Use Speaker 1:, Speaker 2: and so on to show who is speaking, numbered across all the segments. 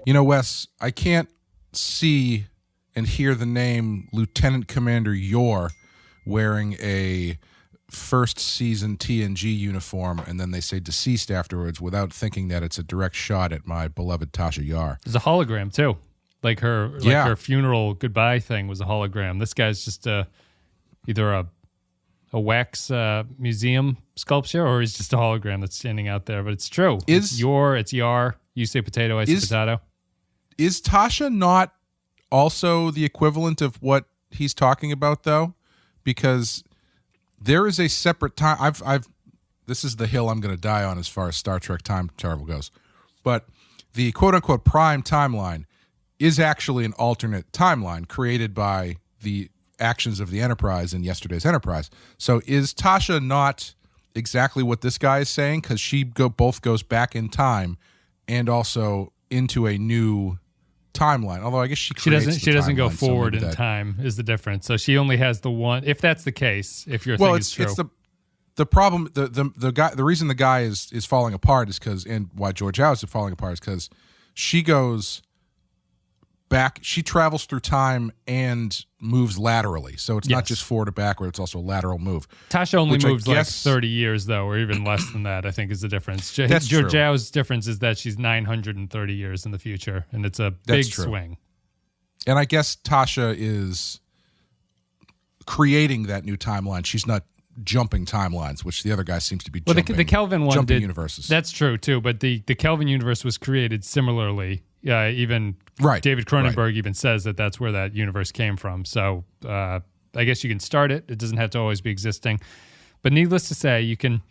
Speaker 1: You know, Wes, I can't see and hear the name Lieutenant Commander Yor wearing a first season TNG uniform and then they say deceased afterwards without thinking that it's a direct shot at my beloved Tasha Yar.
Speaker 2: There's a hologram too. Like her funeral goodbye thing was a hologram. This guy's just either a wax museum sculpture or he's just a hologram that's standing out there. But it's true. It's Yar. You say potato, I say potato.
Speaker 1: Is Tasha not also the equivalent of what he's talking about though? Because there is a separate time. This is the hill I'm going to die on as far as Star Trek time travel goes. But the quote-unquote prime timeline is actually an alternate timeline created by the actions of the Enterprise in yesterday's Enterprise. So is Tasha not exactly what this guy is saying? Because she both goes back in time and also into a new timeline. Although I guess she doesn't
Speaker 2: go forward in time is the difference. So she only has the one. If that's the case, if your thing is true,
Speaker 1: it's the problem. The guy. The reason the guy is falling apart is because, and why Georgiou is falling apart is because she goes back. She travels through time and moves laterally. So it's not just forward or backward. It's also a lateral move.
Speaker 2: Tasha only moves like 30 years though, or even less than that. I think is the difference. Georgiou's difference is that she's 930 years in the future, and it's a big swing.
Speaker 1: And I guess Tasha is creating that new timeline. She's not jumping timelines, which the other guy seems to be jumping.
Speaker 2: Well, the Kelvin one did
Speaker 1: universes.
Speaker 2: That's true too, but the Kelvin universe was created similarly. Even David Cronenberg even says that that's where that universe came from. So I guess you can start it. It doesn't have to always be existing. But needless to say, you can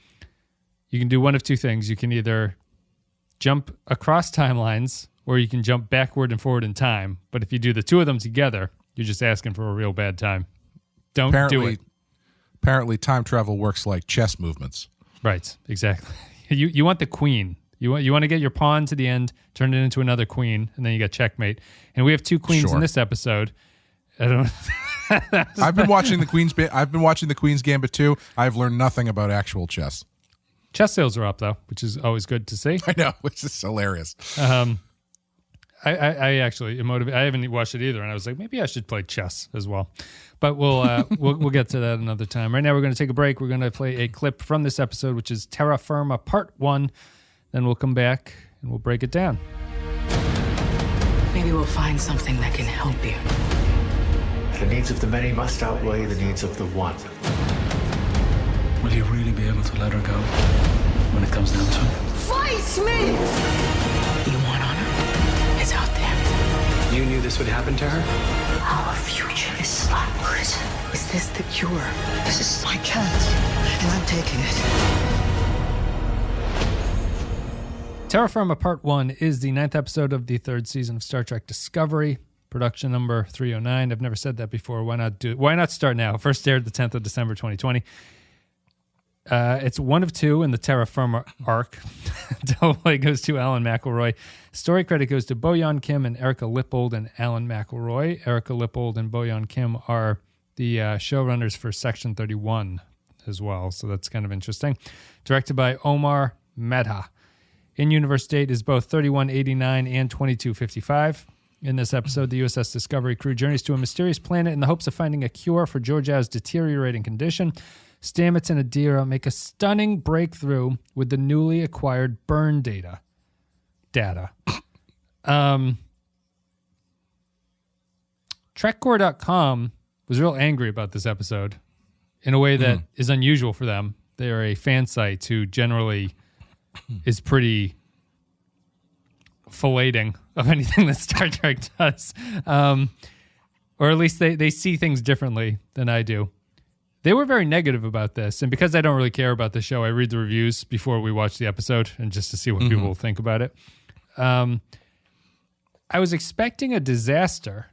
Speaker 2: do one of two things. You can either jump across timelines or you can jump backward and forward in time. But if you do the two of them together, you're just asking for a real bad time. Don't do it.
Speaker 1: Apparently, time travel works like chess movements.
Speaker 2: Right, exactly. You want the queen. You want to get your pawn to the end, turn it into another queen, and then you got checkmate. And we have two queens in this episode. I don't.
Speaker 1: I've been watching the Queen's Gambit too. I've learned nothing about actual chess.
Speaker 2: Chess sales are up though, which is always good to see.
Speaker 1: I know, which is hilarious.
Speaker 2: I actually motivated. I haven't watched it either, and I was like, maybe I should play chess as well. But we'll get to that another time. Right now, we're going to take a break. We're going to play a clip from this episode, which is Terra Firma Part 1. Then we'll come back and we'll break it down.
Speaker 3: Maybe we'll find something that can help you.
Speaker 4: The needs of the many must outweigh the needs of the one.
Speaker 5: Will you really be able to let her go when it comes down to it?
Speaker 3: Fight me! You want honor? It's out there.
Speaker 4: You knew this would happen to her?
Speaker 3: Our future is slumberous. Is this the cure? This is my chance, and I'm taking it.
Speaker 2: Terra Firma Part 1 is the 9th episode of the 3rd season of Star Trek Discovery, production number 309. I've never said that before. Why not start now? First aired the 10th of December 2020. It's one of two in the Terra Firma arc. Double play goes to Alan McElroy. Story credit goes to Boyan Kim and Erica Lippold and Alan McElroy. Erica Lippold and Boyan Kim are the showrunners for Section 31 as well, so that's kind of interesting. Directed by Omar Medha. In-universe date is both 3189 and 2255. In this episode, the USS Discovery crew journeys to a mysterious planet in the hopes of finding a cure for Georgiou's deteriorating condition. Stamets and Adira make a stunning breakthrough with the newly acquired burn data. TrekCore.com was real angry about this episode in a way that is unusual for them. They are a fan site who generally is pretty filleting of anything that Star Trek does. Or at least they see things differently than I do. They were very negative about this, and because I don't really care about the show, I read the reviews before we watch the episode and just to see what people think about it. I was expecting a disaster.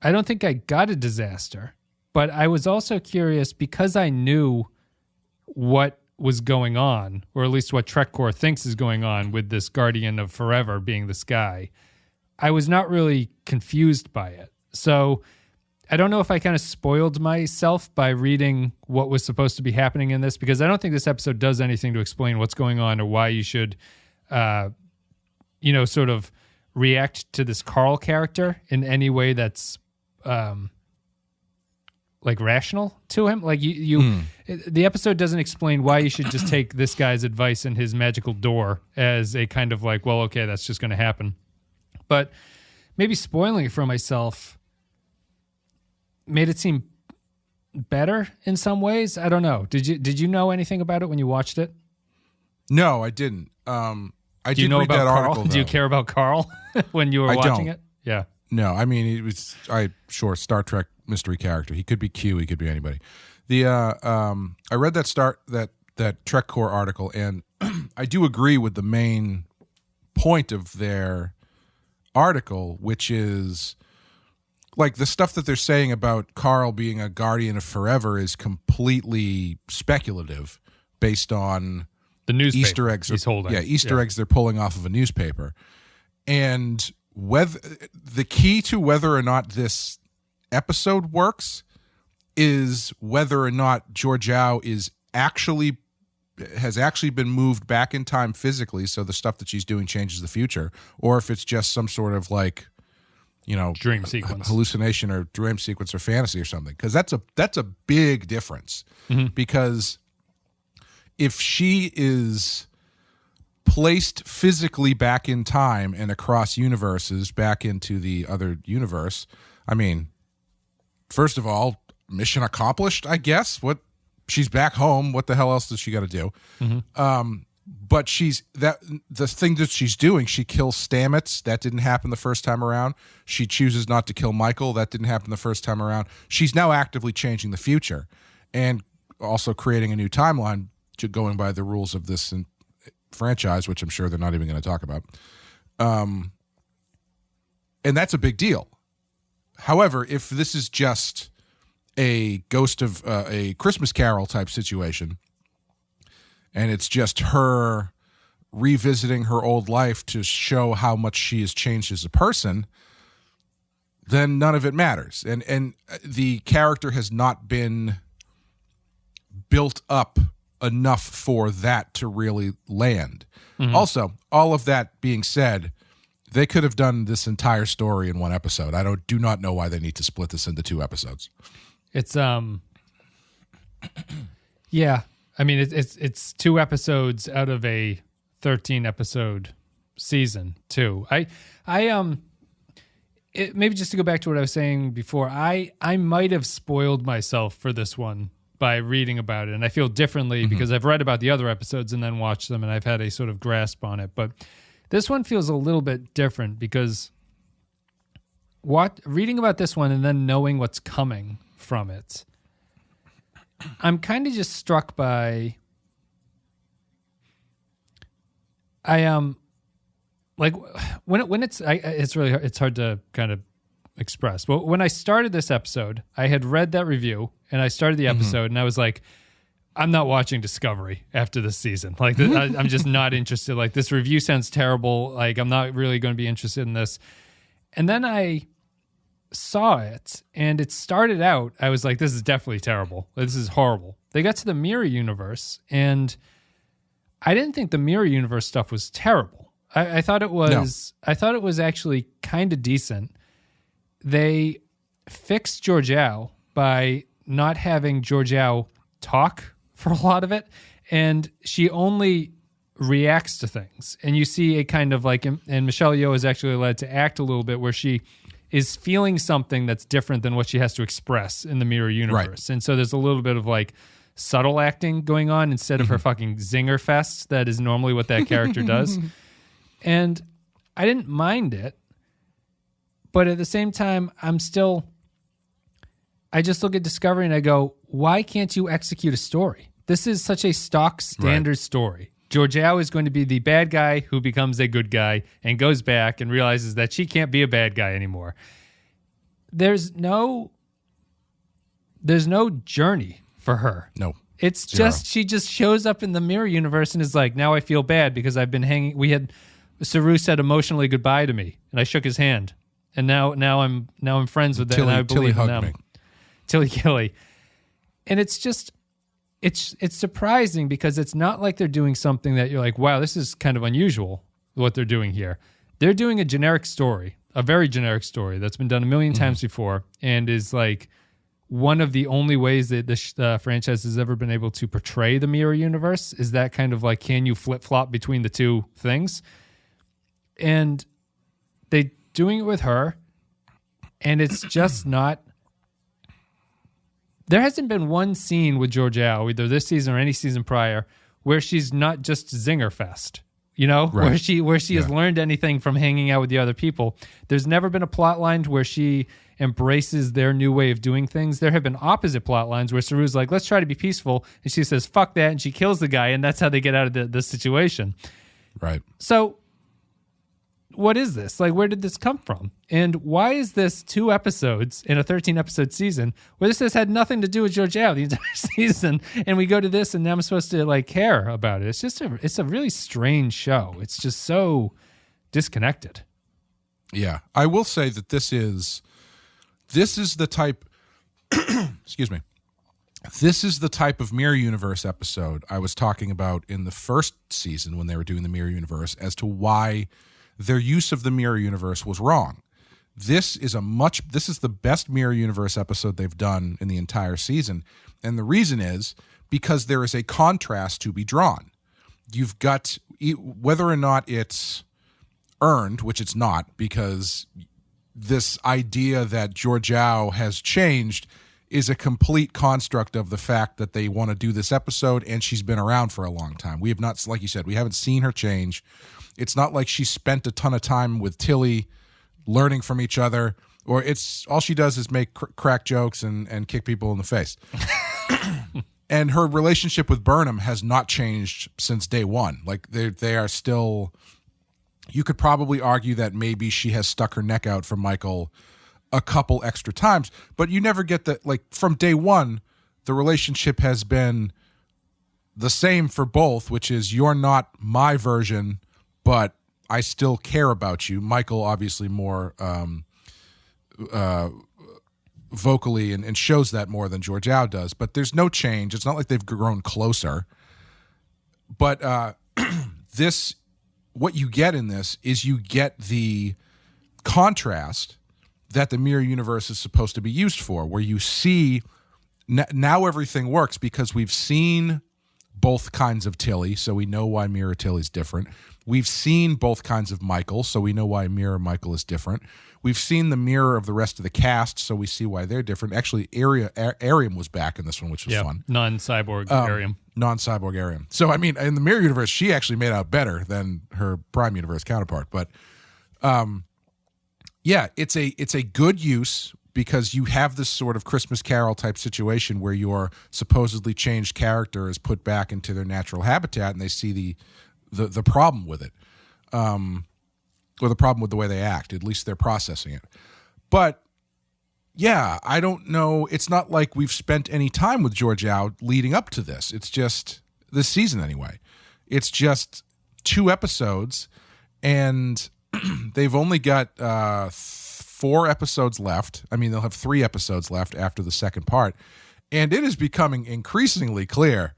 Speaker 2: I don't think I got a disaster, but I was also curious because I knew what was going on, or at least what TrekCore thinks is going on with this Guardian of Forever being this guy. I was not really confused by it. So I don't know if I kind of spoiled myself by reading what was supposed to be happening in this, because I don't think this episode does anything to explain what's going on or why you should, sort of react to this Carl character in any way that's like rational to him. Like the episode doesn't explain why you should just take this guy's advice and his magical door as a kind of like, well, okay, that's just going to happen. But maybe spoiling it for myself made it seem better in some ways. I don't know. Did you know anything about it when you watched it?
Speaker 1: No, I didn't. I
Speaker 2: Do you
Speaker 1: did
Speaker 2: know
Speaker 1: read
Speaker 2: about
Speaker 1: that
Speaker 2: Carl?
Speaker 1: article.
Speaker 2: Do you
Speaker 1: though.
Speaker 2: care about Carl when you were watching
Speaker 1: don't.
Speaker 2: it? Yeah.
Speaker 1: No, I mean it was sure Star Trek mystery character. He could be Q. He could be anybody. I read that Trek Core article, and I do agree with the main point of their article, which is like the stuff that they're saying about Carl being a guardian of forever is completely speculative, based on
Speaker 2: The newspaper
Speaker 1: Easter eggs.
Speaker 2: he's holding.
Speaker 1: Easter eggs they're pulling off of a newspaper, and whether the key to whether or not this episode works is whether or not Georgiou has actually been moved back in time physically, so the stuff that she's doing changes the future, or if it's just some sort of like,
Speaker 2: Dream sequence,
Speaker 1: hallucination or dream sequence or fantasy or something. Because that's a big difference. Because if she is placed physically back in time and across universes back into the other universe, I mean, first of all, mission accomplished, I guess. She's back home. What the hell else does she got to do? But the thing that she's doing, she kills Stamets. That didn't happen the first time around. She chooses not to kill Michael. That didn't happen the first time around. She's now actively changing the future and also creating a new timeline, going by the rules of this franchise, which I'm sure they're not even going to talk about. And that's a big deal. However, if this is just a Ghost of a Christmas Carol type situation, and it's just her revisiting her old life to show how much she has changed as a person, then none of it matters. And the character has not been built up enough for that to really land. Also, all of that being said, they could have done this entire story in one episode. I do not know why they need to split this into 2 episodes.
Speaker 2: It's yeah. I mean, it's 2 episodes out of a 13 episode season too. Maybe just to go back to what I was saying before, I might have spoiled myself for this one by reading about it, and I feel differently because I've read about the other episodes and then watched them, and I've had a sort of grasp on it. But this one feels a little bit different because reading about this one and then knowing what's coming from it, I'm kind of just struck by. I like when it's hard to kind of express. Well, when I started this episode, I had read that review and I started the episode and I was like, I'm not watching Discovery after this season. Like, I'm just not interested. Like, this review sounds terrible. Like, I'm not really going to be interested in this. And then I saw it and it started out, I was like, this is definitely terrible. This is horrible. They got to the mirror universe and I didn't think the mirror universe stuff was terrible. I thought it was, I thought it was actually kind of decent. They fixed Georgiou by not having Georgiou talk for a lot of it, and she only reacts to things. And you see a kind of like, and Michelle Yeoh is actually led to act a little bit where she is feeling something that's different than what she has to express in the mirror universe. Right. And so there's a little bit of like subtle acting going on instead of her fucking zinger fest that is normally what that character does. And I didn't mind it, but at the same time, I just look at Discovery and I go, why can't you execute a story? This is such a stock standard story. Georgiou is going to be the bad guy who becomes a good guy and goes back and realizes that she can't be a bad guy anymore. There's no journey for her.
Speaker 1: No.
Speaker 2: It's just, she just shows up in the mirror universe and is like, now I feel bad because I've been Saru said emotionally goodbye to me and I shook his hand. And now I'm friends with them and I believe in them. Tilly Killy. And it's just, it's surprising because it's not like they're doing something that you're like, wow, this is kind of unusual what they're doing here. they're doing a generic story, a very generic story that's been done a million times before, and is like one of the only ways that the franchise has ever been able to portray the mirror universe is that kind of like, can you flip-flop between the two things? And they doing it with her, and it's just not... There hasn't been one scene with Georgiou, either this season or any season prior, where she's not just zinger fest. You know,
Speaker 1: Right.
Speaker 2: where she has learned anything from hanging out with the other people. There's never been a plot line where she embraces their new way of doing things. There have been opposite plot lines where Saru's like, let's try to be peaceful. And she says, fuck that. And she kills the guy. And that's how they get out of the situation.
Speaker 1: Right.
Speaker 2: So what is this? Like, where did this come from? And why is this 2 episodes in a 13-episode season where this has had nothing to do with Georgiou the entire season, and we go to this, and now I'm supposed to, like, care about it? It's just it's a really strange show. It's just so disconnected.
Speaker 1: Yeah. I will say that this is the type, excuse me, this is the type of Mirror Universe episode I was talking about in the first season when they were doing the Mirror Universe as to why their use of the Mirror Universe was wrong. This is the best Mirror Universe episode they've done in the entire season. And the reason is because there is a contrast to be drawn. You've got, whether or not it's earned, which it's not, because this idea that Georgiou has changed is a complete construct of the fact that they want to do this episode, and she's been around for a long time. We have not, like you said, we haven't seen her change. It's not like she spent a ton of time with Tilly learning from each other, or it's all she does is make crack jokes and kick people in the face. And her relationship with Burnham has not changed since day one. Like they are still, you could probably argue that maybe she has stuck her neck out for Michael a couple extra times, but you never get that. Like from day one, the relationship has been the same for both, which is you're not my version, but I still care about you. Michael obviously more vocally and shows that more than Georgiou does, but there's no change. It's not like they've grown closer. But what you get in this is you get the contrast that the Mirror Universe is supposed to be used for, where you see now everything works because we've seen both kinds of Tilly, so we know why Mirror Tilly's different. We've seen both kinds of Michael, so we know why Mirror Michael is different. We've seen the mirror of the rest of the cast, so we see why they're different. Actually, Ariam was back in this one, which was fun.
Speaker 2: Non-cyborg Ariam.
Speaker 1: Non-cyborg Ariam. So, I mean, in the Mirror Universe, she actually made out better than her Prime Universe counterpart. But, yeah, it's a good use because you have this sort of Christmas Carol type situation where your supposedly changed character is put back into their natural habitat, and they see the problem with it, or the problem with the way they act. At least they're processing it. But yeah, I don't know. It's not like we've spent any time with Georgiou leading up to this. It's just this season anyway. It's just 2 episodes, and they've only got 4 episodes left. I mean, they'll have 3 episodes left after the second part. And it is becoming increasingly clear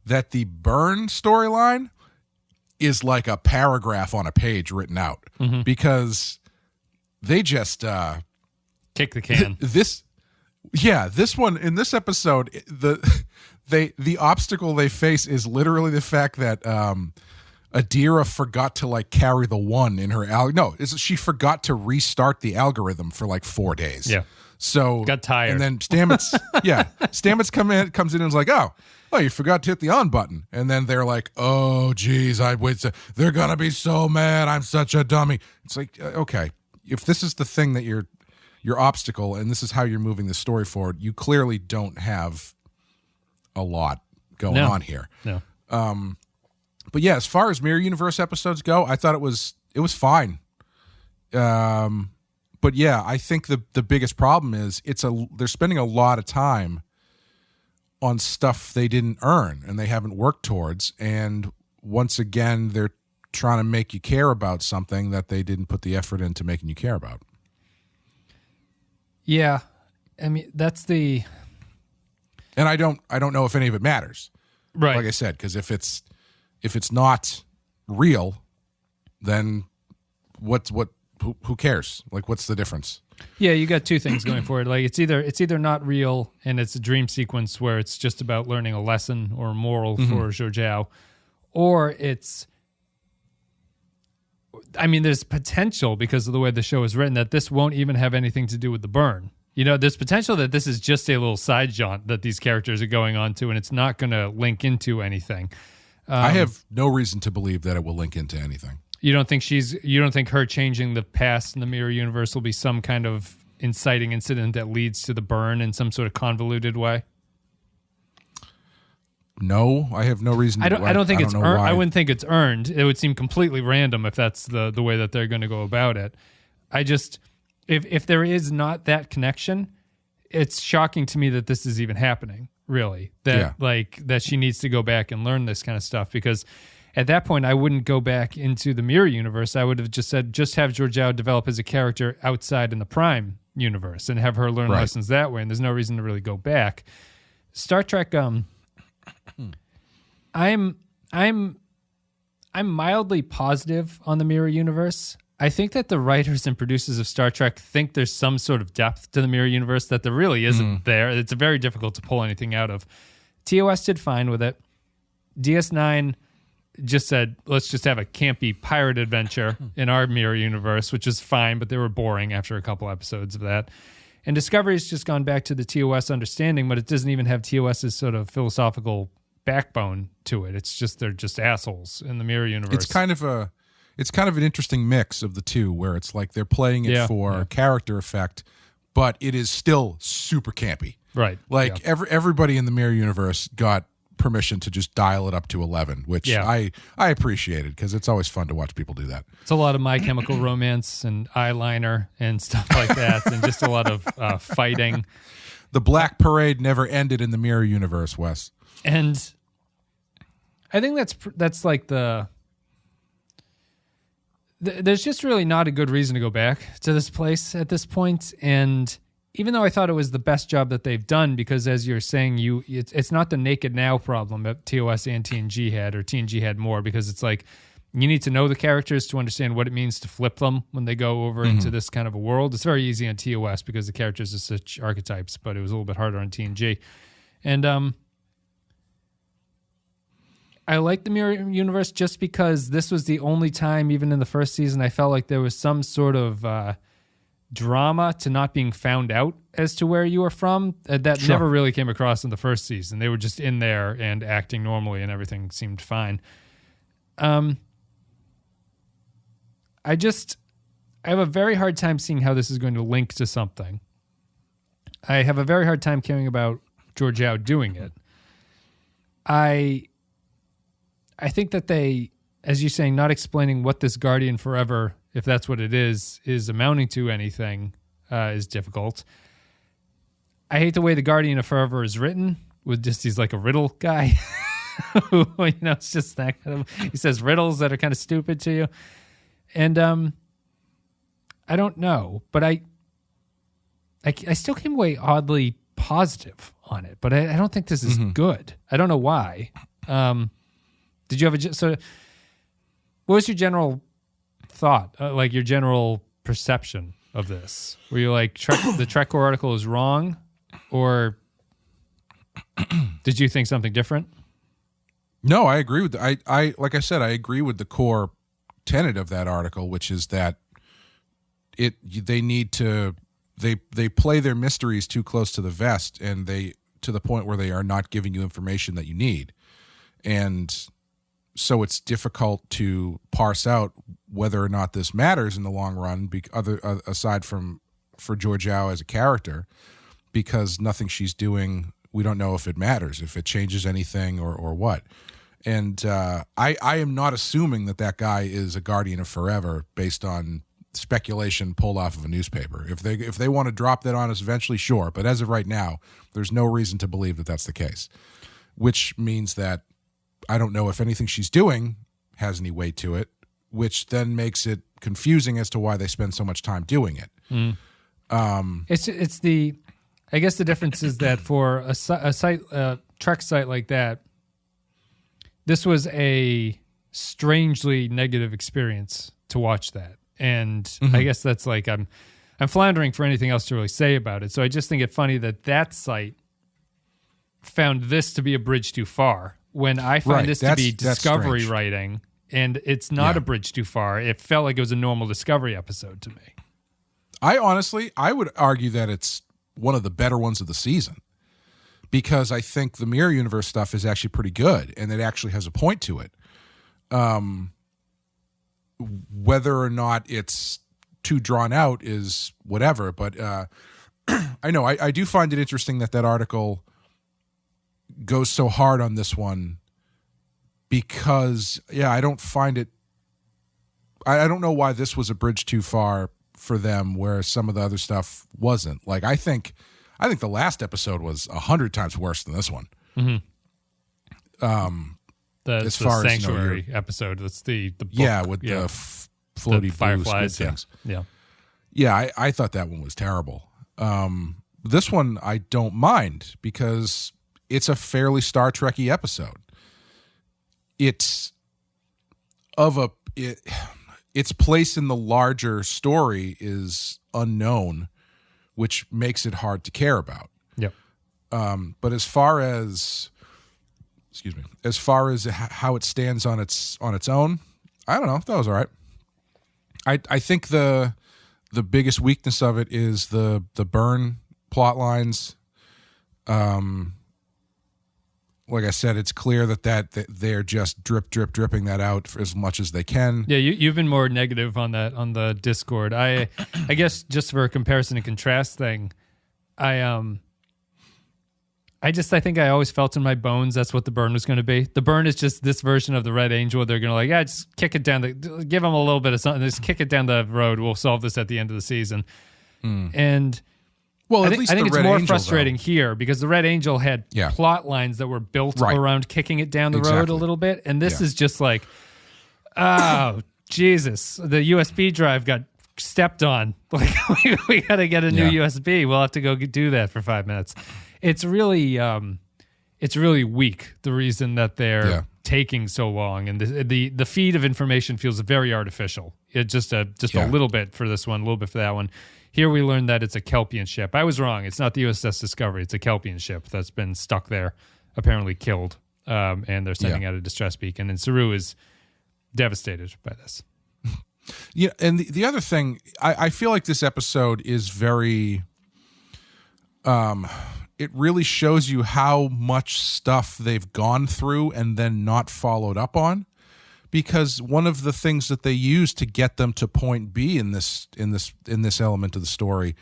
Speaker 1: that the Byrne storyline is like a paragraph on a page written out, because they just
Speaker 2: kick the can.
Speaker 1: This one in this episode, the obstacle they face is literally the fact that Adira forgot to like carry the 1 in her she forgot to restart the algorithm for like 4 days.
Speaker 2: Yeah.
Speaker 1: So
Speaker 2: got tired.
Speaker 1: And then Stamets comes in and is like, oh, you forgot to hit the on button. And then they're like, oh, geez, they're going to be so mad. I'm such a dummy. It's like, okay, if this is the thing that your obstacle and this is how you're moving the story forward, you clearly don't have a lot going on here.
Speaker 2: No.
Speaker 1: But yeah, as far as Mirror Universe episodes go, I thought it was fine. But yeah, I think the biggest problem is they're spending a lot of time on stuff they didn't earn and they haven't worked towards. And once again, they're trying to make you care about something that they didn't put the effort into making you care about.
Speaker 2: Yeah. I mean, that's and
Speaker 1: I don't know if any of it matters.
Speaker 2: Right.
Speaker 1: Like I said, because if it's not real, then who cares? Like, what's the difference?
Speaker 2: Yeah, you got two things going for it. Like it's either not real and it's a dream sequence where it's just about learning a lesson or a moral for Georgiou, or it's. I mean, there's potential because of the way the show is written that this won't even have anything to do with the burn. There's potential that this is just a little side jaunt that these characters are going on to, and it's not going to link into anything.
Speaker 1: I have no reason to believe that it will link into anything.
Speaker 2: You don't think her changing the past in the mirror universe will be some kind of inciting incident that leads to the burn in some sort of convoluted way?
Speaker 1: No, I have no reason.
Speaker 2: I don't think it's earned. I wouldn't think it's earned. It would seem completely random if that's the way that they're going to go about it. I just, if there is not that connection, it's shocking to me that this is even happening. Really, that she needs to go back and learn this kind of stuff, because at that point I wouldn't go back into the mirror universe. I would have just said, just have Georgiou develop as a character outside in the Prime universe and have her learn lessons that way. And there's no reason to really go back. Star Trek. I'm mildly positive on the mirror universe. I think that the writers and producers of Star Trek think there's some sort of depth to the mirror universe that there really isn't there. It's very difficult to pull anything out of. TOS did fine with it. DS9 just said, let's just have a campy pirate adventure in our mirror universe, which is fine, but they were boring after a couple episodes of that. And Discovery's just gone back to the TOS understanding, but it doesn't even have TOS's sort of philosophical backbone to it. It's just they're just assholes in the mirror universe.
Speaker 1: It's kind of an interesting mix of the two, where it's like they're playing it for character effect, but it is still super campy.
Speaker 2: Right.
Speaker 1: Like everybody in the mirror universe got permission to just dial it up to 11, which I appreciated, because it's always fun to watch people do that.
Speaker 2: It's a lot of My Chemical Romance and eyeliner and stuff like that, and just a lot of fighting.
Speaker 1: The Black Parade never ended in the mirror universe, Wes.
Speaker 2: And I think that's like there's just really not a good reason to go back to this place at this point. And even though I thought it was the best job that they've done, because as you're saying, it's not the naked now problem that TOS and TNG had, or TNG had more, because it's like you need to know the characters to understand what it means to flip them when they go over into this kind of a world. It's very easy on TOS because the characters are such archetypes, but it was a little bit harder on TNG. And I like the mirror universe just because this was the only time, even in the first season, I felt like there was some sort of drama to not being found out as to where you were from. That never really came across in the first season. They were just in there and acting normally, and everything seemed fine. I have a very hard time seeing how this is going to link to something. I have a very hard time caring about Georgiou doing it. I think that they, as you're saying, not explaining what this Guardian Forever, if that's what it is amounting to anything, is difficult. I hate the way the Guardian of Forever is written, with just he's like a riddle guy. It's just that kind of, he says riddles that are kind of stupid to you. And I don't know, but I still came away oddly positive on it, but I don't think this is good. I don't know why. Did you have what was your general thought, like your general perception of this? Were you like, the Trekcore article is wrong, or did you think something different?
Speaker 1: No, I agree with I like I said, I agree with the core tenet of that article, which is that they play their mysteries too close to the vest, and to the point where they are not giving you information that you need. And so it's difficult to parse out whether or not this matters in the long run, aside from for Georgiou as a character, because nothing she's doing, we don't know if it matters, if it changes anything or what. And I am not assuming that guy is a Guardian of Forever based on speculation pulled off of a newspaper. If they want to drop that on us eventually, sure. But as of right now, there's no reason to believe that that's the case, which means that I don't know if anything she's doing has any weight to it, which then makes it confusing as to why they spend so much time doing it.
Speaker 2: I guess the difference is that for a site, Trek site like that, this was a strangely negative experience to watch that. And I guess that's like I'm floundering for anything else to really say about it. So I just think it funny that site found this to be a bridge too far when I find this to be Discovery
Speaker 1: strange.
Speaker 2: writing, and it's not a bridge too far. It felt like it was a normal Discovery episode to me.
Speaker 1: I would argue that it's one of the better ones of the season, because I think the Mirror Universe stuff is actually pretty good, and it actually has a point to it. Whether or not it's too drawn out is whatever, but I know I do find it interesting that article goes so hard on this one, because I don't find it, I don't know why this was a bridge too far for them, where some of the other stuff wasn't. Like I think the last episode was 100 times worse than this one.
Speaker 2: As far as Sanctuary episode, that's the book.
Speaker 1: With the floaty
Speaker 2: the fireflies
Speaker 1: things.
Speaker 2: Yeah.
Speaker 1: I thought that one was terrible. This one I don't mind, because it's a fairly Star Trek-y episode. Its place in the larger story is unknown, which makes it hard to care about.
Speaker 2: Yep.
Speaker 1: But as far as how it stands on its own, I don't know. That was all right. I think the biggest weakness of it is the Byrne plot lines. Like I said, it's clear that they're just dripping that out for as much as they can.
Speaker 2: Yeah, you've been more negative on that on the Discord. I guess just for a comparison and contrast thing, I think I always felt in my bones that's what the Byrne was going to be. The Byrne is just this version of the Red Angel. They're going to just kick it down, give them a little bit of something, just kick it down the road. We'll solve this at the end of the season. And
Speaker 1: well,
Speaker 2: I
Speaker 1: at least
Speaker 2: think it's
Speaker 1: Red
Speaker 2: more
Speaker 1: Angel,
Speaker 2: frustrating
Speaker 1: though.
Speaker 2: here, because the Red Angel had plot lines that were built around kicking it down the road a little bit, and this is just like, oh Jesus, the USB drive got stepped on. Like we got to get a new USB. We'll have to go do that for 5 minutes. It's really weak, the reason that they're taking so long, and the feed of information feels very artificial. It just a little bit for this one, a little bit for that one. Here we learned that it's a Kelpian ship. I was wrong. It's not the USS Discovery. It's a Kelpian ship that's been stuck there, apparently killed, and they're sending out a distress beacon. And Saru is devastated by this.
Speaker 1: Yeah, and the other thing, I feel like this episode is very... it really shows you how much stuff they've gone through and then not followed up on, because one of the things that they use to get them to point B in this element of the story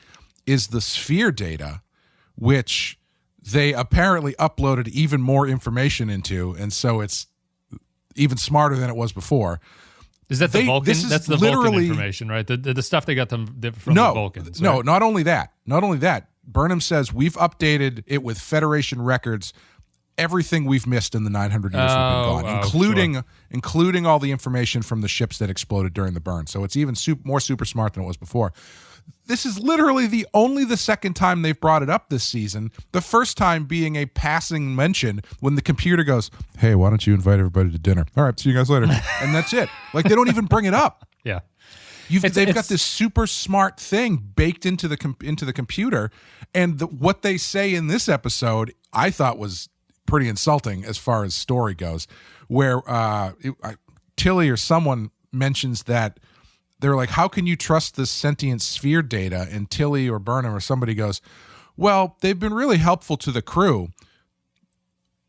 Speaker 1: is the sphere data, which they apparently uploaded even more information into, and so it's even smarter than it was before.
Speaker 2: Is that the Vulcan? That's the Vulcan information, right? The stuff they got from the Vulcans. Right?
Speaker 1: No, not only that. Burnham says we've updated it with Federation records, everything we've missed in the 900 years we've been gone, including all the information from the ships that exploded during the burn. So it's even more super smart than it was before. This is literally only the second time they've brought it up this season. The first time being a passing mention when the computer goes, "Hey, why don't you invite everybody to dinner? All right, see you guys later." And that's it. Like, they don't even bring it up.
Speaker 2: Yeah.
Speaker 1: They've got this super smart thing baked into the computer, and what they say in this episode, I thought was pretty insulting as far as story goes, where Tilly or someone mentions that they're like, "How can you trust this sentient sphere data?" And Tilly or Burnham or somebody goes, "Well, they've been really helpful to the crew.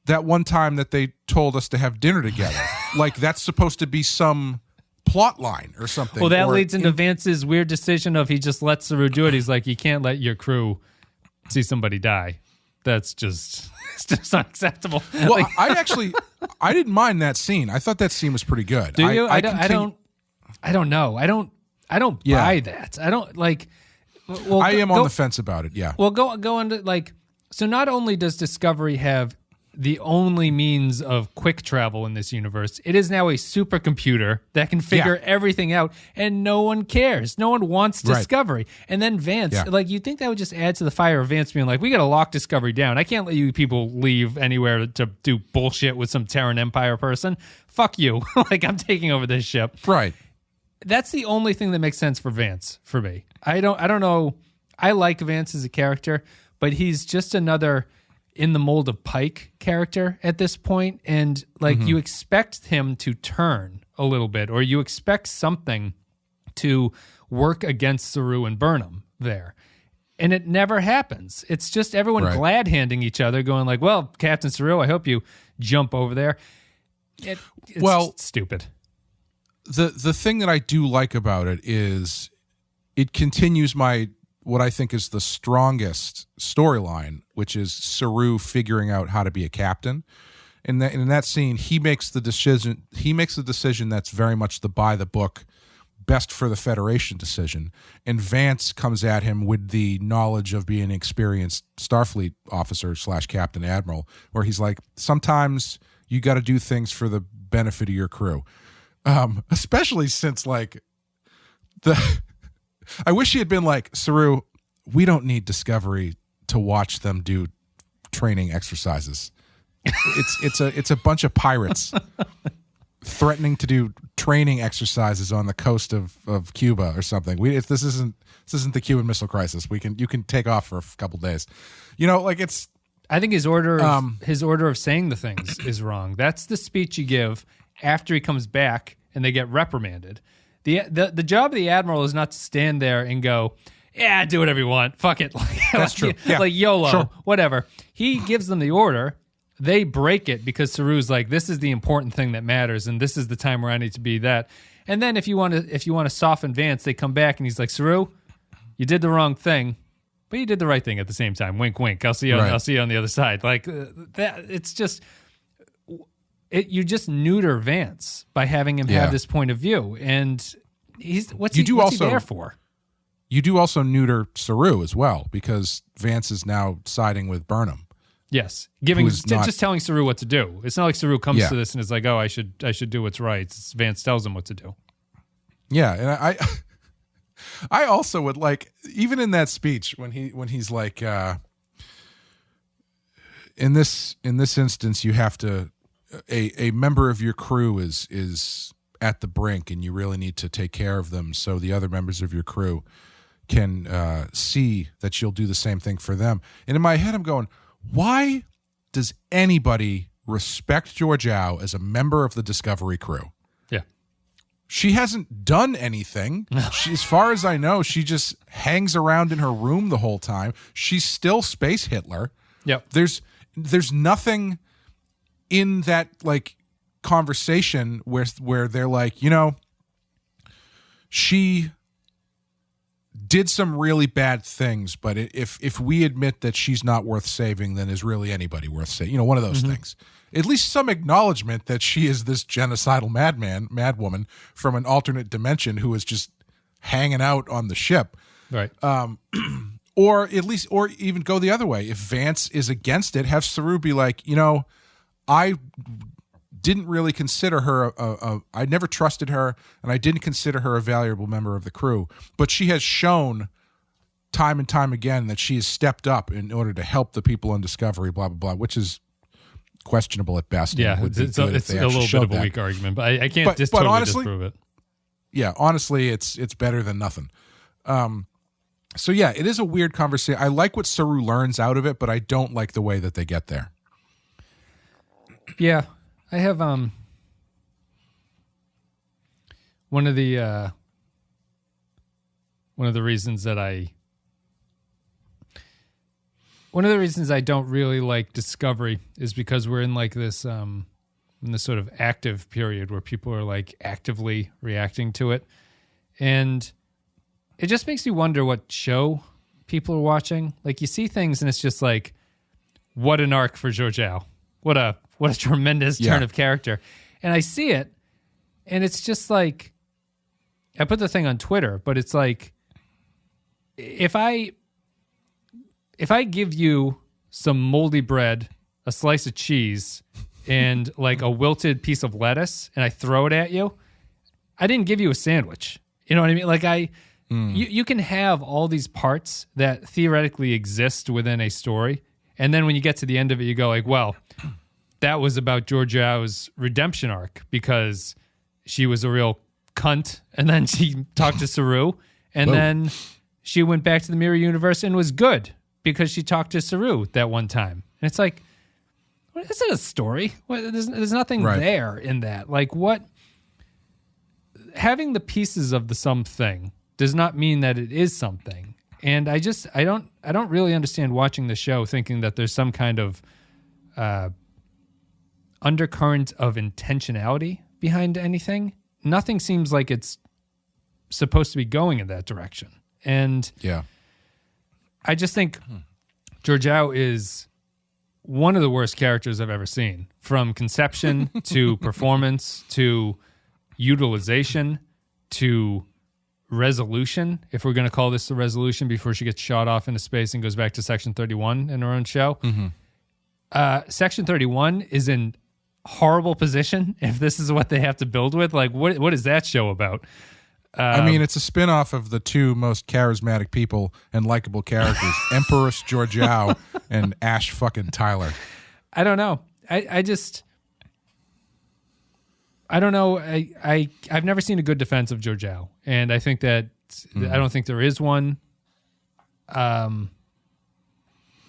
Speaker 1: That one time that they told us to have dinner together." Like, that's supposed to be some plot line or something.
Speaker 2: Well, that leads into Vance's weird decision of he just lets Saru do it. He's like, you can't let your crew see somebody die. That's just, it's just unacceptable.
Speaker 1: Well, I didn't mind that scene. I thought that scene was pretty good.
Speaker 2: Do you? I don't know. I don't buy that. I don't like. Well,
Speaker 1: I am on the fence about it. Yeah.
Speaker 2: Well, go into like. So not only does Discovery have the only means of quick travel in this universe, it is now a supercomputer that can figure everything out, and no one cares. No one wants Discovery. And then Vance, like, you'd think that would just add to the fire of Vance being like, we got to lock Discovery down. I can't let you people leave anywhere to do bullshit with some Terran Empire person. Fuck you. Like, I'm taking over this ship.
Speaker 1: Right.
Speaker 2: that's the only thing that makes sense for Vance for me. I don't know. I like Vance as a character, but he's just another in the mold of Pike character at this point. And like you expect him to turn a little bit, or you expect something to work against Saru and Burnham there. And it never happens. It's just everyone glad handing each other, going like, well, Captain Saru, I hope you jump over there. It's just stupid.
Speaker 1: The thing that I do like about it is it continues what I think is the strongest storyline, which is Saru figuring out how to be a captain. In that scene, he makes the decision. He makes the decision that's very much the by the book, best for the Federation decision. And Vance comes at him with the knowledge of being an experienced Starfleet officer / Captain Admiral, where he's like, sometimes you got to do things for the benefit of your crew. Especially since like I wish he had been like, Saru, we don't need Discovery to watch them do training exercises. It's a bunch of pirates threatening to do training exercises on the coast of Cuba or something. This isn't the Cuban Missile Crisis. You can take off for a couple days. Like it's.
Speaker 2: I think his order of saying the things is wrong. That's the speech you give after he comes back and they get reprimanded. The job of the Admiral is not to stand there and go, yeah, do whatever you want. Fuck it.
Speaker 1: That's true. Yeah.
Speaker 2: Like YOLO,
Speaker 1: Sure.
Speaker 2: whatever. He gives them the order. They break it because Saru's like, this is the important thing that matters, and this is the time where I need to be that. And then if you want to soften Vance, they come back and he's like, Saru, you did the wrong thing, but you did the right thing at the same time. Wink, wink. I'll see you. I'll see you on the other side. Like that. It's just. You just neuter Vance by having him have this point of view, and what's he there for?
Speaker 1: You do also neuter Saru as well, because Vance is now siding with Burnham.
Speaker 2: Yes, just telling Saru what to do. It's not like Saru comes to this and is like, "Oh, I should do what's right." It's Vance tells him what to do.
Speaker 1: Yeah, and I also would like, even in that speech when he's like, in this instance, you have to. A member of your crew is at the brink, and you really need to take care of them so the other members of your crew can see that you'll do the same thing for them. And in my head, I'm going, why does anybody respect Georgiou as a member of the Discovery crew?
Speaker 2: Yeah.
Speaker 1: She hasn't done anything. As far as I know, she just hangs around in her room the whole time. She's still Space Hitler.
Speaker 2: Yep.
Speaker 1: There's nothing in that like conversation where they're like, she did some really bad things, but if we admit that she's not worth saving, then is really anybody worth saving? One of those things. At least some acknowledgement that she is this genocidal madwoman from an alternate dimension who is just hanging out on the ship.
Speaker 2: Right.
Speaker 1: Or even go the other way. If Vance is against it, have Saru be like, I didn't really consider her I never trusted her, and I didn't consider her a valuable member of the crew. But she has shown time and time again that she has stepped up in order to help the people on Discovery, blah, blah, blah, which is questionable at best.
Speaker 2: Yeah, it's a little bit of a weak argument, but I can't totally
Speaker 1: honestly,
Speaker 2: disprove it.
Speaker 1: Yeah, honestly, it's better than nothing. So yeah, it is a weird conversation. I like what Saru learns out of it, but I don't like the way that they get there.
Speaker 2: Yeah, I have one of the reasons I don't really like Discovery is because we're in like this in this sort of active period where people are like actively reacting to it, and it just makes me wonder what show people are watching. Like you see things and it's just like, what an arc for Georgiou. What a tremendous turn of character. And I see it, and it's just like, I put the thing on Twitter, but it's like, if I give you some moldy bread, a slice of cheese, and like a wilted piece of lettuce, and I throw it at you, I didn't give you a sandwich. You know what I mean? Like you can have all these parts that theoretically exist within a story, and then when you get to the end of it, you go like, well, that was about Georgiou's redemption arc because she was a real cunt, and then she talked to Saru, and then she went back to the mirror universe and was good because she talked to Saru that one time. And it's like, what is it a story? There's nothing there in that. Like, what? Having the pieces of the something does not mean that it is something. And I don't really understand watching the show thinking that there's some kind of undercurrent of intentionality behind anything. Nothing seems like it's supposed to be going in that direction. And I just think Georgiou is one of the worst characters I've ever seen, from conception to performance to utilization to resolution, if we're going to call this the resolution, before she gets shot off into space and goes back to Section 31 in her own show. Section 31 is in horrible position if this is what they have to build with. Like, what is that show about?
Speaker 1: I mean, it's a spin-off of the two most charismatic people and likable characters, Emperor Georgiou and Ash fucking Tyler.
Speaker 2: I don't know. I don't know. I've never seen a good defense of Georgiou, and I think that I don't think there is one. I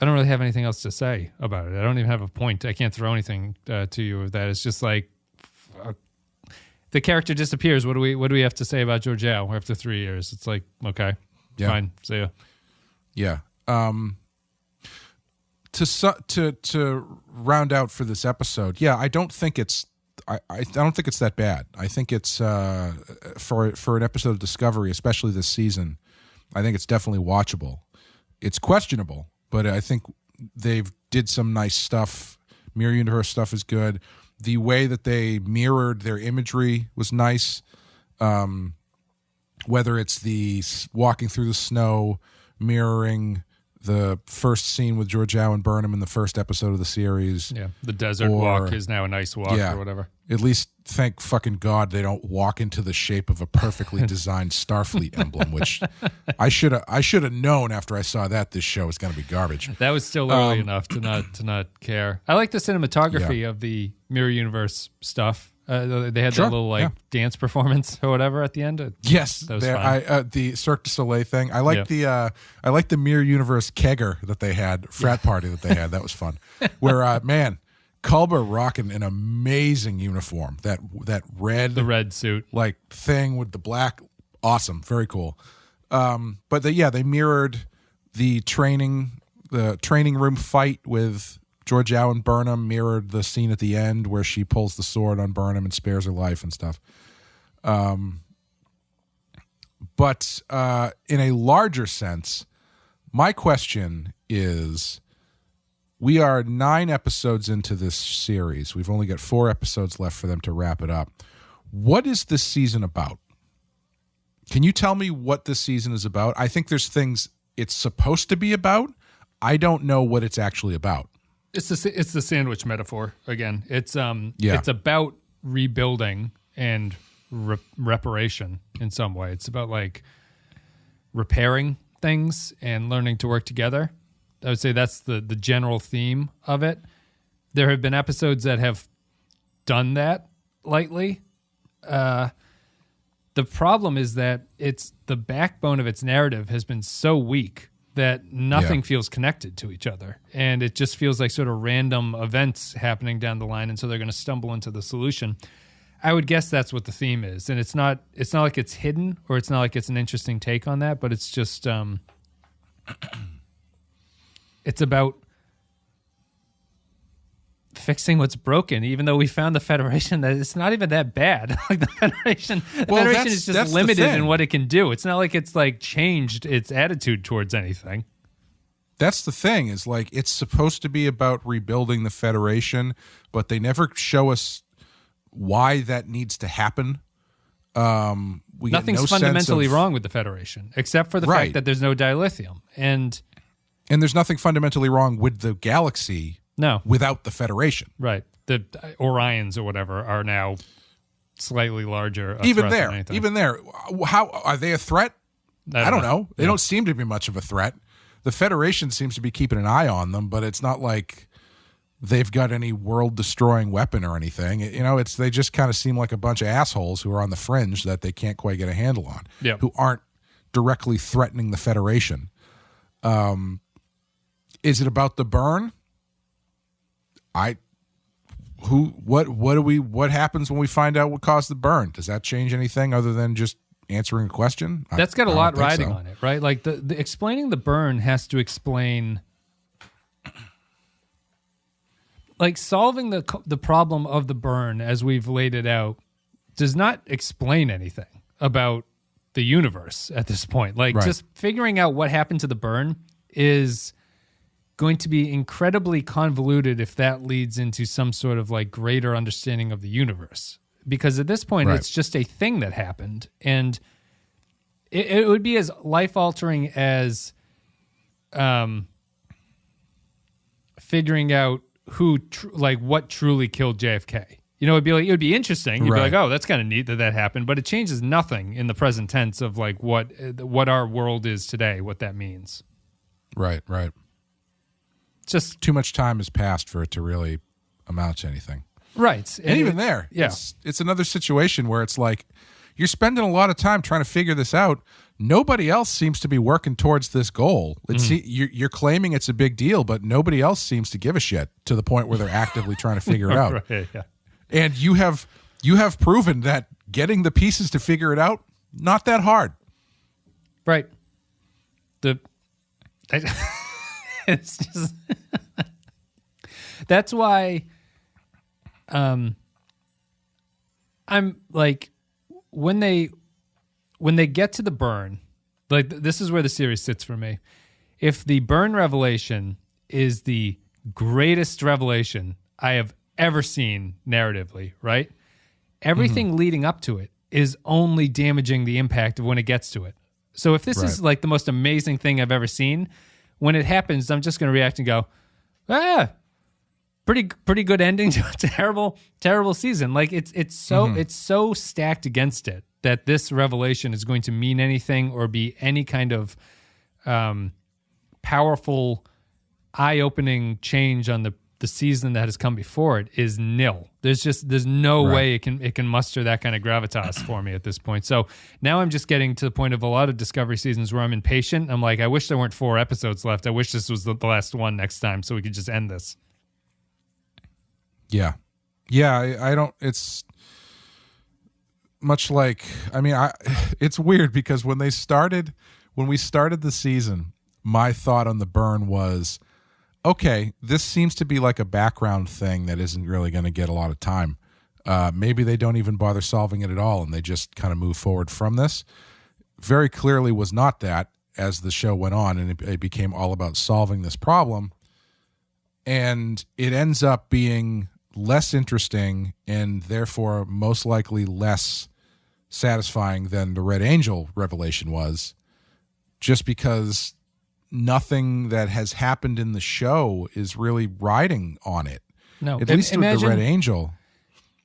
Speaker 2: don't really have anything else to say about it. I don't even have a point. I can't throw anything to you with that. It's just like the character disappears. What do we have to say about Georgiou after 3 years? It's like, okay, fine, see ya.
Speaker 1: Yeah. To round out for this episode, I don't think it's I don't think it's that bad. I think it's for an episode of Discovery, especially this season, I think it's definitely watchable. It's questionable, but I think they've did some nice stuff. Mirror universe stuff is good. The way that they mirrored their imagery was nice. Whether it's the walking through the snow, mirroring the first scene with Georgiou and Burnham in the first episode of the series.
Speaker 2: Yeah, the desert walk is now a nice walk or whatever.
Speaker 1: At least thank fucking God they don't walk into the shape of a perfectly designed Starfleet emblem, which I should have known after I saw that this show was going to be garbage.
Speaker 2: That was still early enough to not care. I like the cinematography of the Mirror Universe stuff. They had that little dance performance or whatever at the end.
Speaker 1: Yes,
Speaker 2: that was fun.
Speaker 1: The Cirque du Soleil thing. I like the Mirror Universe kegger that they had, frat party that they had. That was fun. Where Culber rocking an amazing uniform. That red
Speaker 2: suit
Speaker 1: like thing with the black. Awesome, very cool. But they mirrored the training room fight with Georgiou and Burnham, mirrored the scene at the end where she pulls the sword on Burnham and spares her life and stuff. But in a larger sense, my question is, we are 9 episodes into this series. We've only got 4 episodes left for them to wrap it up. What is this season about? Can you tell me what this season is about? I think there's things it's supposed to be about. I don't know what it's actually about.
Speaker 2: It's the sandwich metaphor again. It's about rebuilding and reparation in some way. It's about like repairing things and learning to work together. I would say that's the general theme of it. There have been episodes that have done that lightly. The problem is that it's the backbone of its narrative has been so weak that nothing feels connected to each other. And it just feels like sort of random events happening down the line, and so they're going to stumble into the solution. I would guess that's what the theme is. And it's not like it's hidden, or it's not like it's an interesting take on that, but it's just it's about fixing what's broken, even though we found the Federation that it's not even that bad. Like the Federation is just limited in what it can do. It's not like it's like changed its attitude towards anything.
Speaker 1: That's the thing, is like it's supposed to be about rebuilding the Federation, but they never show us why that needs to happen.
Speaker 2: Nothing's fundamentally wrong with the Federation, except for the fact that there's no dilithium. And
Speaker 1: there's nothing fundamentally wrong with the galaxy without the Federation.
Speaker 2: Right. The Orions or whatever are now slightly larger.
Speaker 1: Even there. How are they a threat? I don't know. They don't seem to be much of a threat. The Federation seems to be keeping an eye on them, but it's not like they've got any world-destroying weapon or anything. You know, they just kind of seem like a bunch of assholes who are on the fringe that they can't quite get a handle on, who aren't directly threatening the Federation. Is it about the burn? What happens when we find out what caused the burn? Does that change anything other than just answering a question?
Speaker 2: That's got a lot riding on it, right? Like the explaining the burn has to explain, like solving the problem of the burn as we've laid it out does not explain anything about the universe at this point. Like just figuring out what happened to the burn is going to be incredibly convoluted if that leads into some sort of like greater understanding of the universe. Because at this point, it's just a thing that happened, and it would be as life-altering as figuring out what truly killed JFK. You know, it would be interesting. You'd be like, oh, that's kind of neat that happened, but it changes nothing in the present tense of like what our world is today, what that means.
Speaker 1: Right.
Speaker 2: Just
Speaker 1: too much time has passed for it to really amount to anything.
Speaker 2: Right.
Speaker 1: And even there, it's another situation where it's like you're spending a lot of time trying to figure this out. Nobody else seems to be working towards this goal. You're claiming it's a big deal, but nobody else seems to give a shit to the point where they're actively trying to figure it out.
Speaker 2: Right, yeah.
Speaker 1: And you have proven that getting the pieces to figure it out, not that hard.
Speaker 2: Right. It's just that's why I'm like when they get to the burn, like this is where the series sits for me. If the burn revelation is the greatest revelation I have ever seen narratively, right? Everything leading up to it is only damaging the impact of when it gets to it. So if this is like the most amazing thing I've ever seen, when it happens, I'm just going to react and go, pretty good ending to a terrible season. Like it's so stacked against it that this revelation is going to mean anything or be any kind of powerful, eye-opening change on the season that has come before it is nil. There's no way it can muster that kind of gravitas for me at this point. So now I'm just getting to the point of a lot of Discovery seasons where I'm impatient. I'm like, I wish there weren't 4 episodes left. I wish this was the last one next time so we could just end this.
Speaker 1: Yeah. I don't. It's much like. I mean, it's weird because when we started the season, my thought on the burn was, okay, this seems to be like a background thing that isn't really going to get a lot of time. Maybe they don't even bother solving it at all, and they just kind of move forward from this. Very clearly was not that as the show went on, and it became all about solving this problem. And it ends up being less interesting and therefore most likely less satisfying than the Red Angel revelation was, just because nothing that has happened in the show is really riding on it.
Speaker 2: No,
Speaker 1: at least with the Red Angel.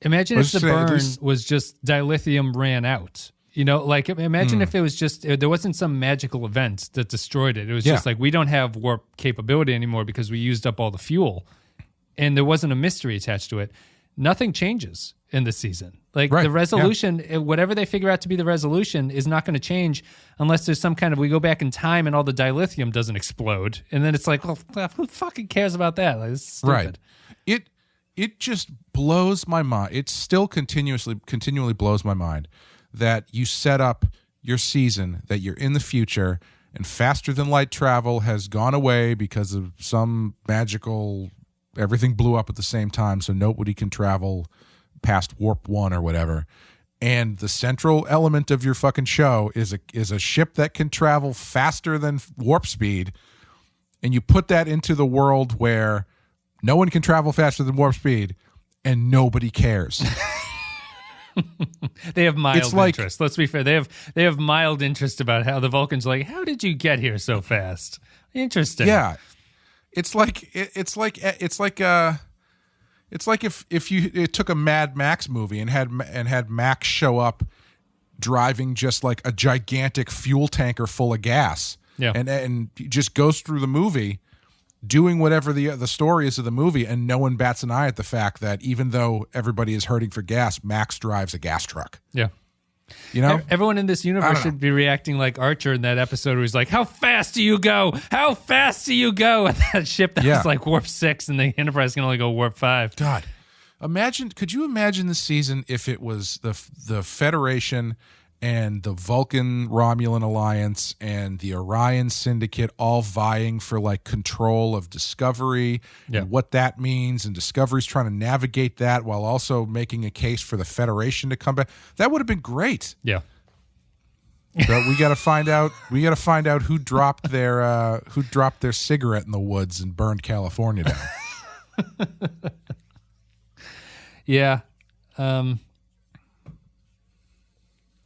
Speaker 2: Imagine if the burn was just dilithium ran out. You know, like imagine if it was just there wasn't some magical event that destroyed it. It was just like we don't have warp capability anymore because we used up all the fuel, and there wasn't a mystery attached to it. Nothing changes in this season. Like the resolution, whatever they figure out to be the resolution, is not going to change unless there's some kind of we go back in time and all the dilithium doesn't explode, and then it's like, well, who fucking cares about that? Like, it's stupid.
Speaker 1: Right. It just blows my mind. It still continually blows my mind that you set up your season that you're in the future and faster than light travel has gone away because of some magical everything blew up at the same time, so nobody can travel past warp 1 or whatever. And the central element of your fucking show is a ship that can travel faster than warp speed, and you put that into the world where no one can travel faster than warp speed and nobody cares.
Speaker 2: They have mild interest. Let's be fair. They have mild interest about how the Vulcans are like, how did you get here so fast? Interesting.
Speaker 1: Yeah. It's like if you took a Mad Max movie and had Max show up driving just like a gigantic fuel tanker full of gas, and just goes through the movie, doing whatever the story is of the movie, and no one bats an eye at the fact that even though everybody is hurting for gas, Max drives a gas truck.
Speaker 2: Yeah.
Speaker 1: You know?
Speaker 2: Everyone in this universe should be reacting like Archer in that episode where he's like, how fast do you go? How fast do you go? At that ship that was like warp 6 and the Enterprise can only go warp 5.
Speaker 1: God. Could you imagine this season if it was the Federation and the Vulcan Romulan Alliance and the Orion Syndicate all vying for like control of Discovery and what that means, and Discovery's trying to navigate that while also making a case for the Federation to come back? That would have been great.
Speaker 2: Yeah.
Speaker 1: But we got to find out. We got to find out who dropped their cigarette in the woods and burned California down.
Speaker 2: Yeah.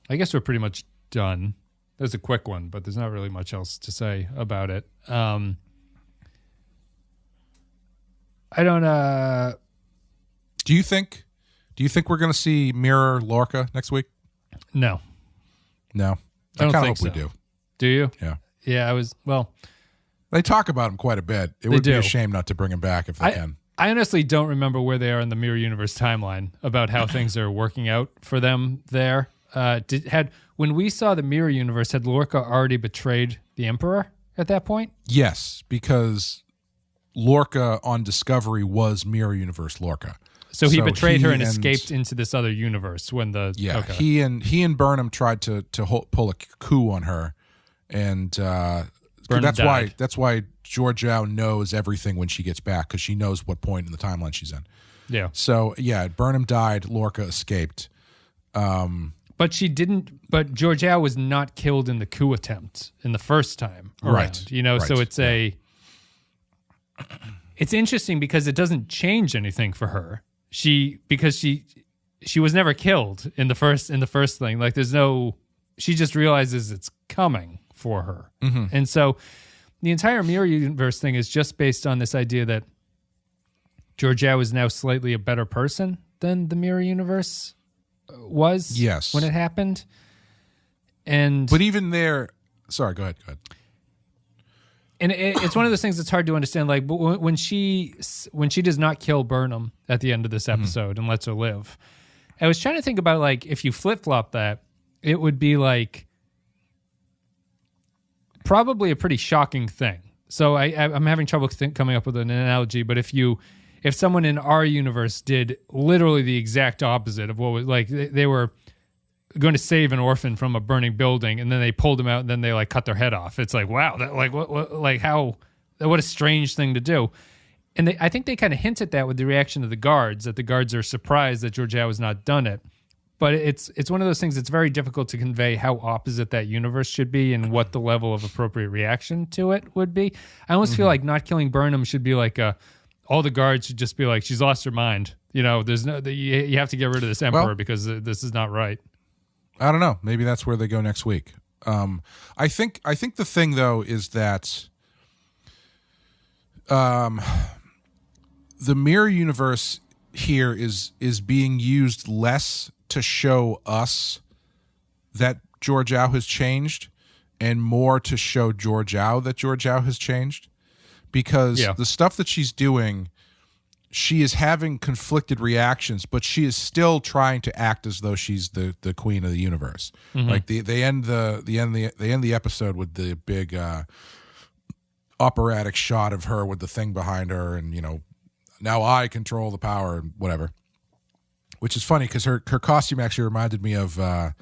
Speaker 2: I guess we're pretty much done. There's a quick one, but there's not really much else to say about it. I don't.
Speaker 1: Do you think we're going to see Mirror Lorca next week?
Speaker 2: No.
Speaker 1: No.
Speaker 2: I don't
Speaker 1: kind of
Speaker 2: think
Speaker 1: hope we
Speaker 2: so.
Speaker 1: do.
Speaker 2: Do you?
Speaker 1: Yeah.
Speaker 2: Yeah,
Speaker 1: They talk about him quite a bit. It would be a shame not to bring him back if they can.
Speaker 2: I honestly don't remember where they are in the Mirror Universe timeline about how things are working out for them there. When we saw the Mirror Universe, had Lorca already betrayed the Emperor at that point?
Speaker 1: Yes, because Lorca on Discovery was Mirror Universe Lorca.
Speaker 2: So he betrayed her and escaped into this other universe when the
Speaker 1: he and Burnham tried to pull a coup on her, and that's why Georgiou knows everything when she gets back, because she knows what point in the timeline she's in.
Speaker 2: Yeah.
Speaker 1: So Burnham died, Lorca escaped.
Speaker 2: But she didn't. But Georgiou was not killed in the coup attempt in the first time around,
Speaker 1: right?
Speaker 2: You know,
Speaker 1: right.
Speaker 2: so it's it's interesting because it doesn't change anything for her. She was never killed in the first thing. Like she just realizes it's coming for her, and so the entire Mirror Universe thing is just based on this idea that Georgiou is now slightly a better person than the Mirror Universe was when it happened. But even there, sorry, go ahead. And it's one of those things that's hard to understand. Like when she does not kill Burnham at the end of this episode and lets her live, I was trying to think about like if you flip flop that, it would be like probably a pretty shocking thing. So I'm having trouble coming up with an analogy. But if someone in our universe did literally the exact opposite of what was like, they were going to save an orphan from a burning building, and then they pulled him out, and then they like cut their head off. It's like, wow, that like what a strange thing to do. And I think they kind of hint at that with the reaction of the guards, that the guards are surprised that Georgiou has not done it. But it's one of those things that's very difficult to convey how opposite that universe should be and what the level of appropriate reaction to it would be. I almost feel like not killing Burnham should be like all the guards should just be like, she's lost her mind. You know, you have to get rid of this Emperor because this is not right.
Speaker 1: I don't know. Maybe that's where they go next week. I think the thing though is that the Mirror Universe here is being used less to show us that Georgiou has changed and more to show Georgiou that Georgiou has changed, because the stuff that she's doing, she is having conflicted reactions, but she is still trying to act as though she's the queen of the universe. Like they end the episode with the big operatic shot of her with the thing behind her, and now I control the power and whatever. Which is funny because her costume actually reminded me of I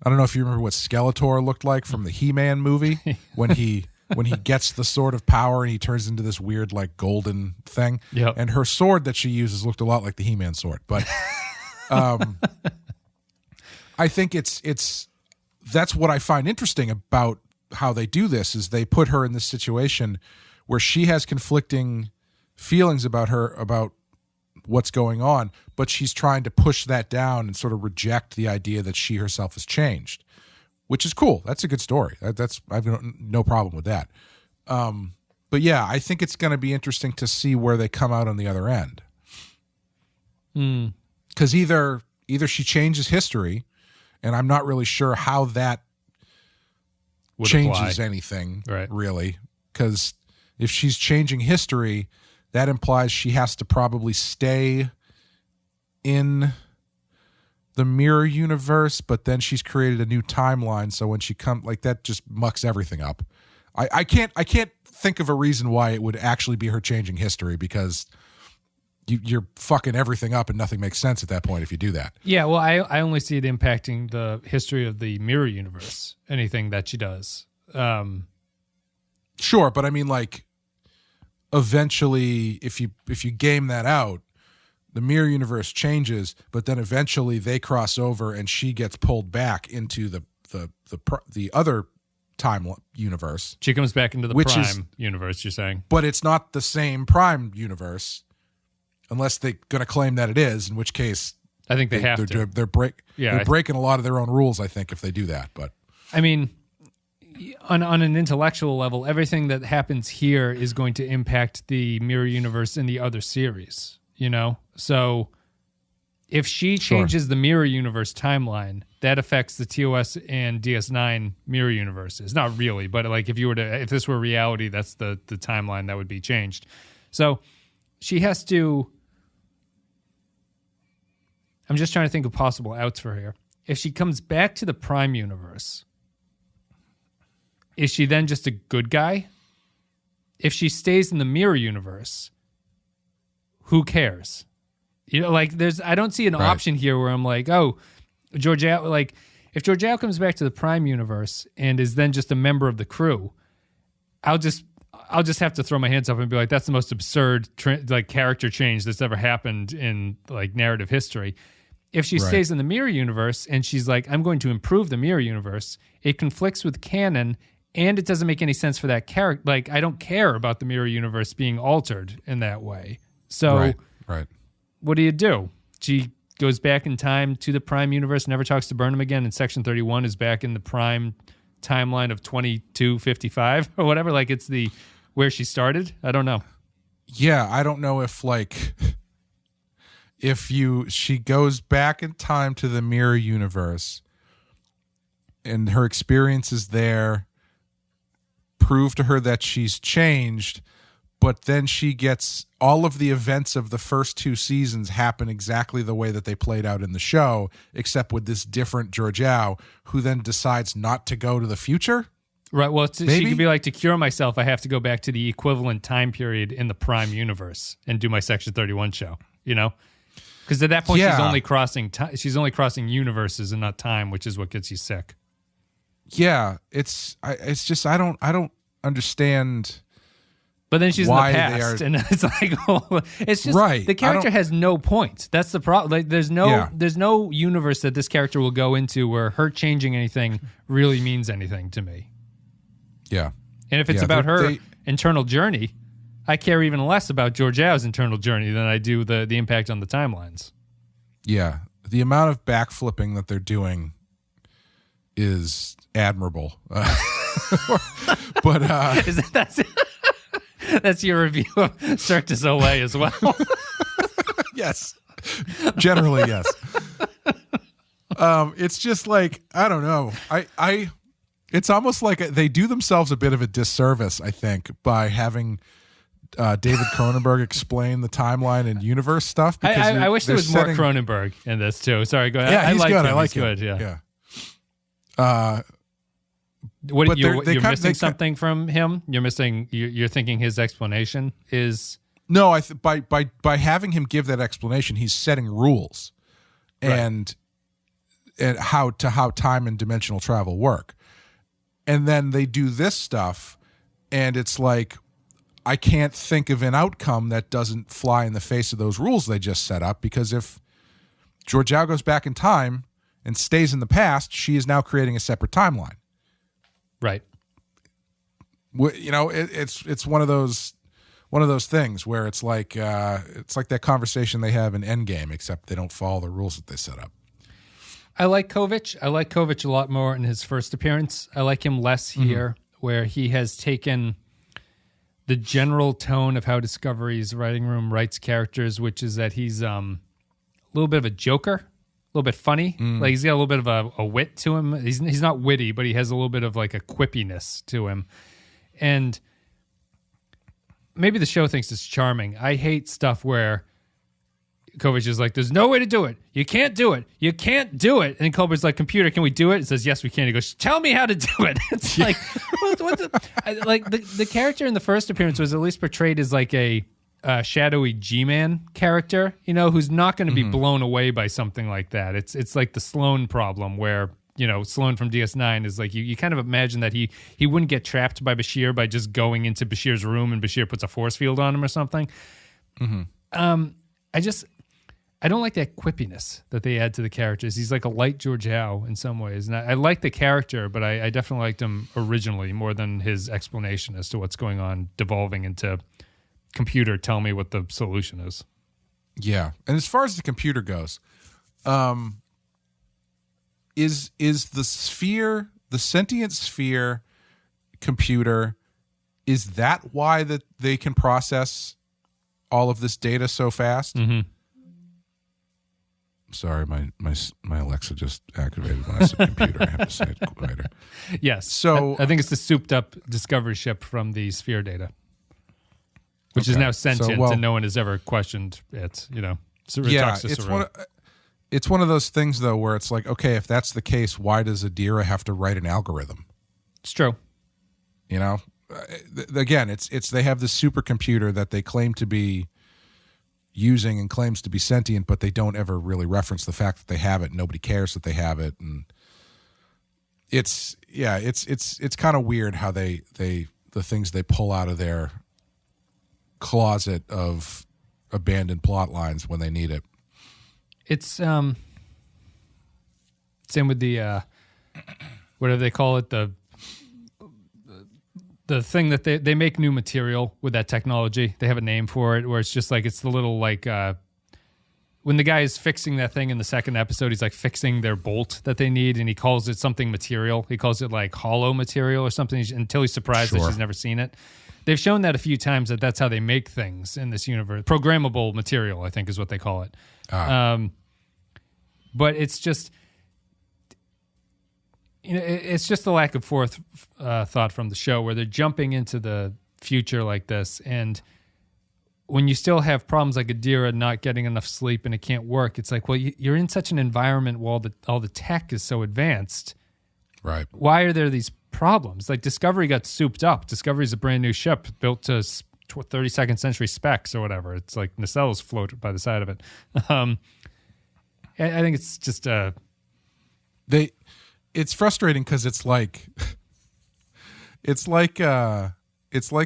Speaker 1: don't know if you remember what Skeletor looked like from the He-Man movie when he gets the sword of power and he turns into this weird like golden thing.
Speaker 2: Yep.
Speaker 1: And her sword that she uses looked a lot like the He-Man sword. But I think that's what I find interesting about how they do this, is they put her in this situation where she has conflicting feelings about what's going on, but she's trying to push that down and sort of reject the idea that she herself has changed, which is cool. That's a good story. I've no problem with that. But yeah, I think it's going to be interesting to see where they come out on the other end. Because either she changes history, and I'm not really sure how that changes anything, really. Because if she's changing history, that implies she has to probably stay in the mirror universe, but then she's created a new timeline. So when she comes, like, that just mucks everything up. I can't think of a reason why it would actually be her changing history, because you're fucking everything up and nothing makes sense at that point if you do that.
Speaker 2: Yeah, well, I only see it impacting the history of the mirror universe, anything that she does.
Speaker 1: Sure, but I mean, like, eventually, if you game that out, the mirror universe changes, but then eventually they cross over and she gets pulled back into the other time universe.
Speaker 2: She comes back into the prime universe, you're saying?
Speaker 1: But it's not the same prime universe, unless they're going to claim that it is, in which case
Speaker 2: I think they have to.
Speaker 1: They're breaking a lot of their own rules, I think, if they do that. But
Speaker 2: I mean, on an intellectual level, everything that happens here is going to impact the mirror universe in the other series, you know? So if she changes the mirror universe timeline, that affects the TOS and DS9 mirror universes. Not really, but like if this were reality, that's the timeline that would be changed. So she has to... I'm just trying to think of possible outs for her. If she comes back to the prime universe, is she then just a good guy? If she stays in the mirror universe, who cares? You know, like I don't see an option here where I'm like, oh, Georgiou, like if Georgiou comes back to the prime universe and is then just a member of the crew, I'll just have to throw my hands up and be like, that's the most absurd character change that's ever happened in like narrative history. If she stays in the mirror universe and she's like, I'm going to improve the mirror universe, it conflicts with canon and it doesn't make any sense for that character. Like, I don't care about the mirror universe being altered in that way. So what do? She goes back in time to the prime universe, never talks to Burnham again, and Section 31 is back in the prime timeline of 2255 or whatever. Like, it's where she started. I don't know.
Speaker 1: Yeah, I don't know if she goes back in time to the mirror universe and her experiences there prove to her that she's changed, but then she gets all of the events of the first two seasons happen exactly the way that they played out in the show, except with this different Georgiou who then decides not to go to the future.
Speaker 2: Right. Well, she could be like, to cure myself, I have to go back to the equivalent time period in the prime universe and do my Section 31 show, you know? Because at that point, she's only crossing universes and not time, which is what gets you sick.
Speaker 1: Yeah, it's just I don't understand.
Speaker 2: But then she's in the past, and it's like, oh, it's just the character has no point. That's the problem. Like, there's no universe that this character will go into where her changing anything really means anything to me.
Speaker 1: Yeah,
Speaker 2: and if it's about her internal journey, I care even less about Georgiou's internal journey than I do the impact on the timelines. Yeah,
Speaker 1: the amount of backflipping that they're doing is admirable. But
Speaker 2: that's your review of Cirque du Soleil as well.
Speaker 1: Yes, generally yes. It's just like, I don't know. It's almost like they do themselves a bit of a disservice, I think, by having David Cronenberg explain the timeline and universe stuff.
Speaker 2: I wish there was more Cronenberg in this too. Sorry, go ahead.
Speaker 1: Yeah, he's good.
Speaker 2: I
Speaker 1: like him.
Speaker 2: Good, yeah.
Speaker 1: But
Speaker 2: you're missing something from him? You're thinking his explanation is
Speaker 1: no. By having him give that explanation, he's setting rules, and how time and dimensional travel work. And then they do this stuff, and it's like, I can't think of an outcome that doesn't fly in the face of those rules they just set up, because if Georgiou goes back in time and stays in the past, she is now creating a separate timeline.
Speaker 2: Right.
Speaker 1: You know, it's one of those things where it's like that conversation they have in Endgame, except they don't follow the rules that they set up.
Speaker 2: I like Kovich. I like Kovich a lot more in his first appearance. I like him less here, where he has taken the general tone of how Discovery's writing room writes characters, which is that he's a little bit of a joker, a little bit funny. Like, he's got a little bit of a wit to him. He's not witty, but he has a little bit of like a quippiness to him. And maybe the show thinks it's charming. I hate stuff where Kovacs is like, there's no way to do it. You can't do it. You can't do it. And Culbert's like, computer, can we do it? It says, yes, we can. He goes, tell me how to do it. It's like, the character in the first appearance was at least portrayed as like a shadowy G-Man character, who's not going to be blown away by something like that. It's like the Sloan problem where, Sloan from DS9 is like, you kind of imagine that he wouldn't get trapped by Bashir by just going into Bashir's room and Bashir puts a force field on him or something. I don't like that quippiness that they add to the characters. He's like a light Georgiou in some ways. And I like the character, but I definitely liked him originally more than his explanation as to what's going on, devolving into computer, tell me what the solution is.
Speaker 1: Yeah. And as far as the computer goes, is the sphere, the sentient sphere computer, is that why that they can process all of this data so fast?
Speaker 2: Mm-hmm.
Speaker 1: Sorry, my Alexa just activated when I said computer. I have to say it quieter.
Speaker 2: Yes.
Speaker 1: So
Speaker 2: I think it's the souped up Discovery ship from the sphere data, which is now sentient and no one has ever questioned it. So
Speaker 1: it's one of those things though where it's like, okay, if that's the case, why does Adira have to write an algorithm?
Speaker 2: It's true.
Speaker 1: Again, it's they have this supercomputer that they claim to be using and claims to be sentient, but they don't ever really reference the fact that they have it. Nobody cares that they have it, and it's kind of weird how the things they pull out of their closet of abandoned plot lines when they need it.
Speaker 2: It's same with the whatever they call it, the thing that they make new material with that technology. They have a name for it where it's just like, it's the little like when the guy is fixing that thing in the second episode, he's like fixing their bolt that they need and he calls it something material. He calls it like hollow material or something until he's surprised that she's never seen it. They've shown that a few times that that's how they make things in this universe. Programmable material, I think is what they call it. But it's just, it's just the lack of thought from the show where they're jumping into the future like this. And when you still have problems like Adira not getting enough sleep and it can't work, it's like, well, you're in such an environment where all the tech is so advanced.
Speaker 1: Right.
Speaker 2: Why are there these problems? Like Discovery got souped up. Discovery's a brand new ship built to 32nd century specs or whatever. It's like nacelles float by the side of it. I think it's just
Speaker 1: it's frustrating because it's like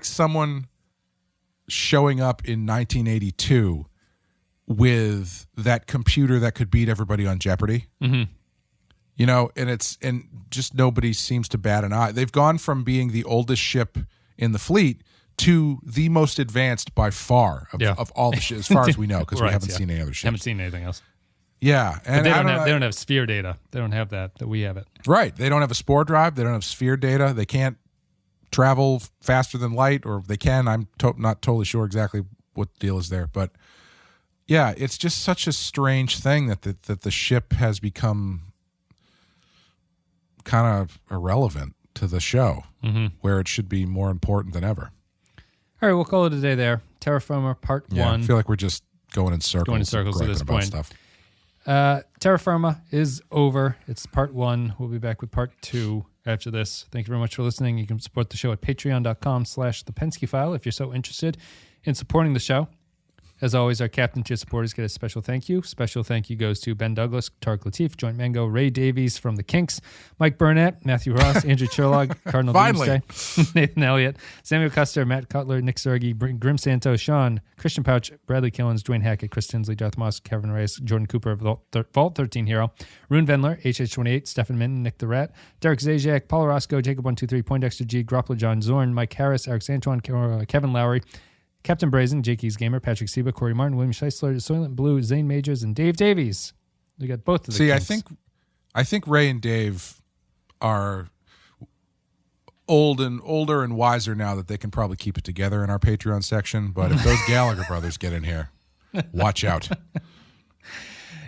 Speaker 1: someone showing up in 1982 with that computer that could beat everybody on Jeopardy.
Speaker 2: Mm-hmm.
Speaker 1: And just nobody seems to bat an eye. They've gone from being the oldest ship in the fleet to the most advanced by far of all the ships, as far as we know, because we haven't seen any other ships.
Speaker 2: Haven't seen anything else.
Speaker 1: Yeah, and
Speaker 2: but they don't have sphere data. They don't have that we have it.
Speaker 1: Right. They don't have a spore drive. They don't have sphere data. They can't travel faster than light, or they can. I'm not totally sure exactly what the deal is there, but yeah, it's just such a strange thing that the ship has become kind of irrelevant to the show, where it should be more important than ever.
Speaker 2: All right, we'll call it a day there. Terra Firma Part 1.
Speaker 1: I feel like we're just going in circles
Speaker 2: at this point.
Speaker 1: Stuff.
Speaker 2: Terra Firma is over. It's Part 1. We'll be back with Part 2 after this. Thank you very much for listening. You can support the show at patreon.com/thepensky-file if you're so interested in supporting the show. As always, our Captain Tier supporters get a special thank you. Special thank you goes to Ben Douglas, Tarek Latif, Joint Mango, Ray Davies from the Kinks, Mike Burnett, Matthew Ross, Andrew Cherlog, Cardinal Doomsday, Nathan Elliott, Samuel Custer, Matt Cutler, Nick Sergi, Grim Santo, Sean, Christian Pouch, Bradley Killens, Dwayne Hackett, Chris Tinsley, Darth Moss, Kevin Reyes, Jordan Cooper, Vault 13 Hero, Rune Vendler, HH28, Stefan Minton, Nick the Rat, Derek Zajac, Paul Roscoe, Jacob123, Poindexter G, Groppler John Zorn, Mike Harris, Eric Santuan, Kevin Lowry, Captain Brazen, Jake E's Gamer, Patrick Seba, Corey Martin, William Scheisler, Soylent Blue, Zane Majors, and Dave Davies. We got both of the Kinks.
Speaker 1: I think Ray and Dave are older and wiser now that they can probably keep it together in our Patreon section. But if those Gallagher brothers get in here, watch out.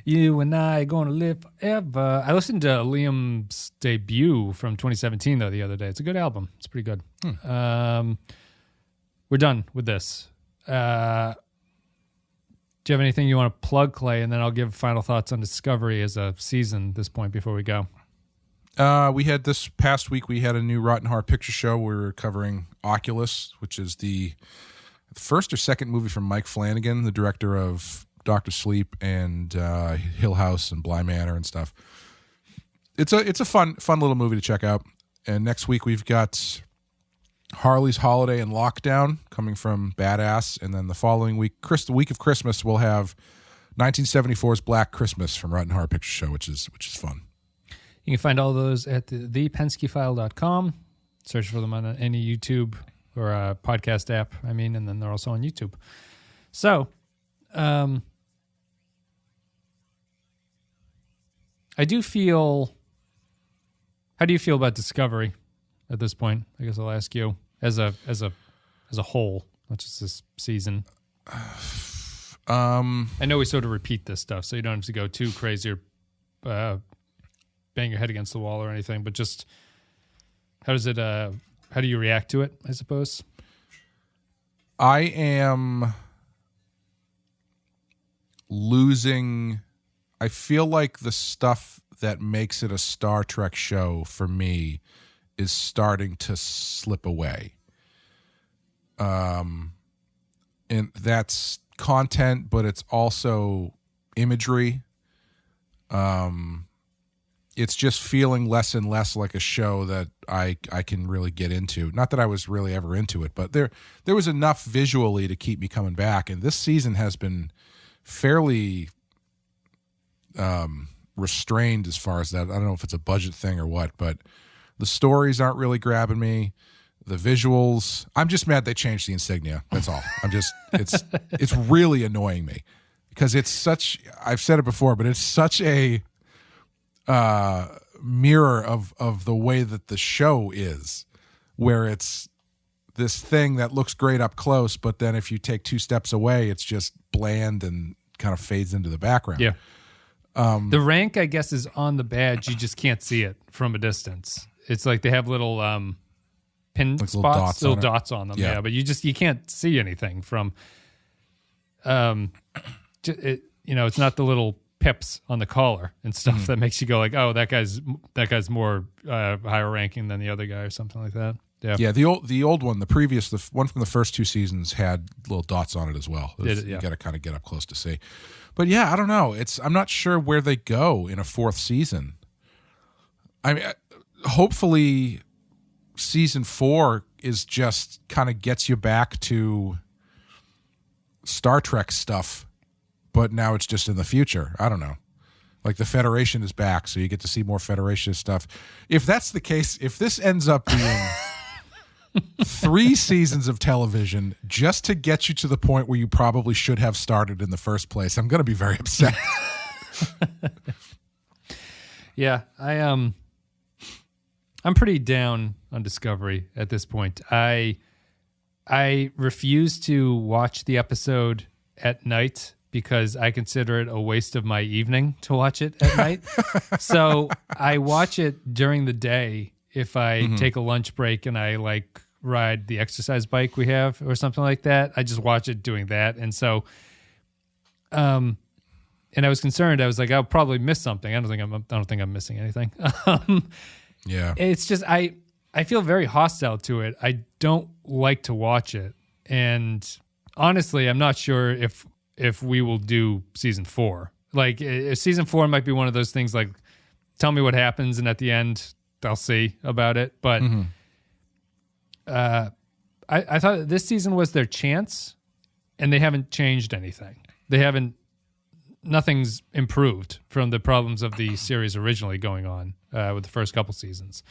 Speaker 2: You and I are going to live forever. I listened to Liam's debut from 2017 though the other day. It's a good album. It's pretty good. we're done with this. Do you have anything you want to plug, Clay? And then I'll give final thoughts on Discovery as a season at this point before we go.
Speaker 1: We had this past week, we had a new Rotten Horror Picture Show. We were covering Oculus, which is the first or second movie from Mike Flanagan, the director of Dr. Sleep and Hill House and Bly Manor and stuff. It's a fun little movie to check out. And next week we've got Harley's Holiday and Lockdown coming from Badass, and then the following week, the week of Christmas, we'll have 1974's Black Christmas from Rotten Horror Picture Show, which is fun.
Speaker 2: You can find all those at thepenskyfile.com. Search for them on any YouTube or podcast app, and then they're also on YouTube. So, I do feel... How do you feel about Discovery at this point? I guess I'll ask you as a whole, not just this season. I know we sort of repeat this stuff, so you don't have to go too crazy or bang your head against the wall or anything. But just how does it? How do you react to it? I suppose.
Speaker 1: I am losing. I feel like the stuff that makes it a Star Trek show for me is starting to slip away. And that's content, but it's also imagery. It's just feeling less and less like a show that I can really get into. Not that I was really ever into it, but there was enough visually to keep me coming back. And this season has been fairly restrained as far as that. I don't know if it's a budget thing or what, but the stories aren't really grabbing me. The visuals, I'm just mad they changed the insignia. That's all. It's really annoying me because it's such, I've said it before, but it's such a mirror of the way that the show is, where it's this thing that looks great up close, but then if you take two steps away, it's just bland and kind of fades into the background.
Speaker 2: Yeah. The rank, I guess, is on the badge. You just can't see it from a distance. It's like they have little pin
Speaker 1: like
Speaker 2: spots,
Speaker 1: little
Speaker 2: dots on them. Yeah, but you can't see anything from. It's not the little pips on the collar and stuff that makes you go like, oh, that guy's more higher ranking than the other guy or something like that. Yeah,
Speaker 1: yeah. The old one, the one from the first two seasons had little dots on it as well. You got to kind of get up close to see. But yeah, I don't know. I'm not sure where they go in a fourth season. I mean, hopefully, season 4 is just kind of gets you back to Star Trek stuff, but now it's just in the future. I don't know. Like the Federation is back, so you get to see more Federation stuff. If that's the case, if this ends up being 3 seasons of television just to get you to the point where you probably should have started in the first place, I'm going to be very upset.
Speaker 2: Yeah, I'm pretty down on Discovery at this point. I refuse to watch the episode at night because I consider it a waste of my evening to watch it at night. So I watch it during the day if I take a lunch break and I ride the exercise bike we have or something like that. I just watch it doing that. And so, and I was concerned. I was like, I'll probably miss something. I don't think I'm missing anything.
Speaker 1: Yeah.
Speaker 2: It's just, I feel very hostile to it. I don't like to watch it. And honestly, I'm not sure if we will do season 4. Like season 4 might be one of those things like, tell me what happens. And at the end I'll see about it. But, I thought this season was their chance and they haven't changed anything. Nothing's improved from the problems of the series originally going on with the first couple seasons.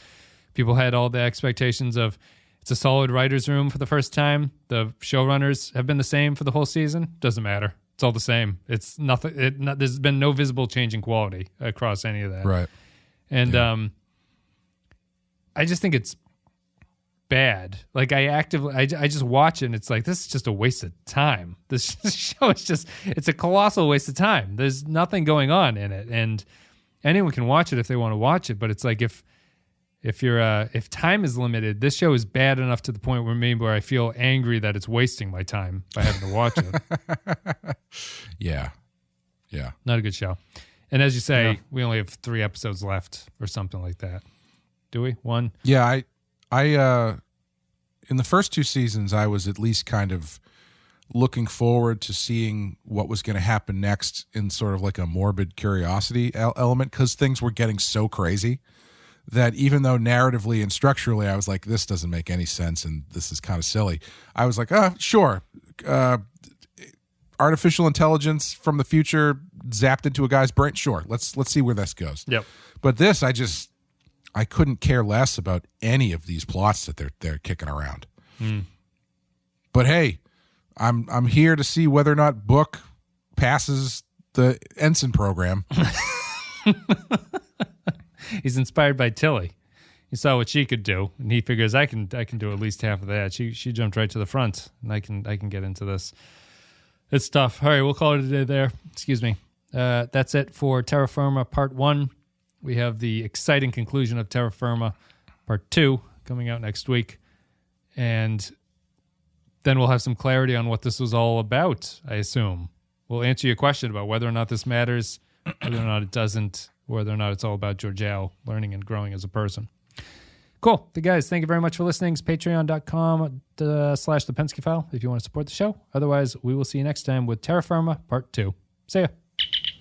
Speaker 2: People had all the expectations of it's a solid writer's room for the first time. The showrunners have been the same for the whole season. Doesn't matter. It's all the same. It's nothing. There's been no visible change in quality across any of that.
Speaker 1: Right.
Speaker 2: And I just think it's bad. Like I just watch it and it's like, this is just a waste of time. This show is it's a colossal waste of time. There's nothing going on in it. And anyone can watch it if they want to watch it. But it's like, if if time is limited, this show is bad enough to the point where I feel angry that it's wasting my time by having to watch it.
Speaker 1: Yeah.
Speaker 2: Not a good show. And as you say, we only have 3 episodes left or something like that. Do we? 1?
Speaker 1: Yeah, I in the first 2 seasons, I was at least kind of looking forward to seeing what was going to happen next in sort of like a morbid curiosity element, because things were getting so crazy that even though narratively and structurally I was like, this doesn't make any sense and this is kind of silly, I was like, sure. Artificial intelligence from the future zapped into a guy's brain. Sure. Let's see where this goes.
Speaker 2: Yep.
Speaker 1: But this, I couldn't care less about any of these plots that they're kicking around. But hey, I'm here to see whether or not Book passes the ensign program.
Speaker 2: He's inspired by Tilly. He saw what she could do, and he figures I can do at least half of that. She jumped right to the front, and I can get into this. It's tough. All right, we'll call it a day there. Excuse me. That's it for Terra Firma Part 1. We have the exciting conclusion of Terra Firma Part 2 coming out next week. And then we'll have some clarity on what this was all about, I assume. We'll answer your question about whether or not this matters, whether or not it doesn't, whether or not it's all about Georgiou learning and growing as a person. Cool. The guys, thank you very much for listening. It's patreon.com/The Penske File if you want to support the show. Otherwise, we will see you next time with Terra Firma Part 2. See ya.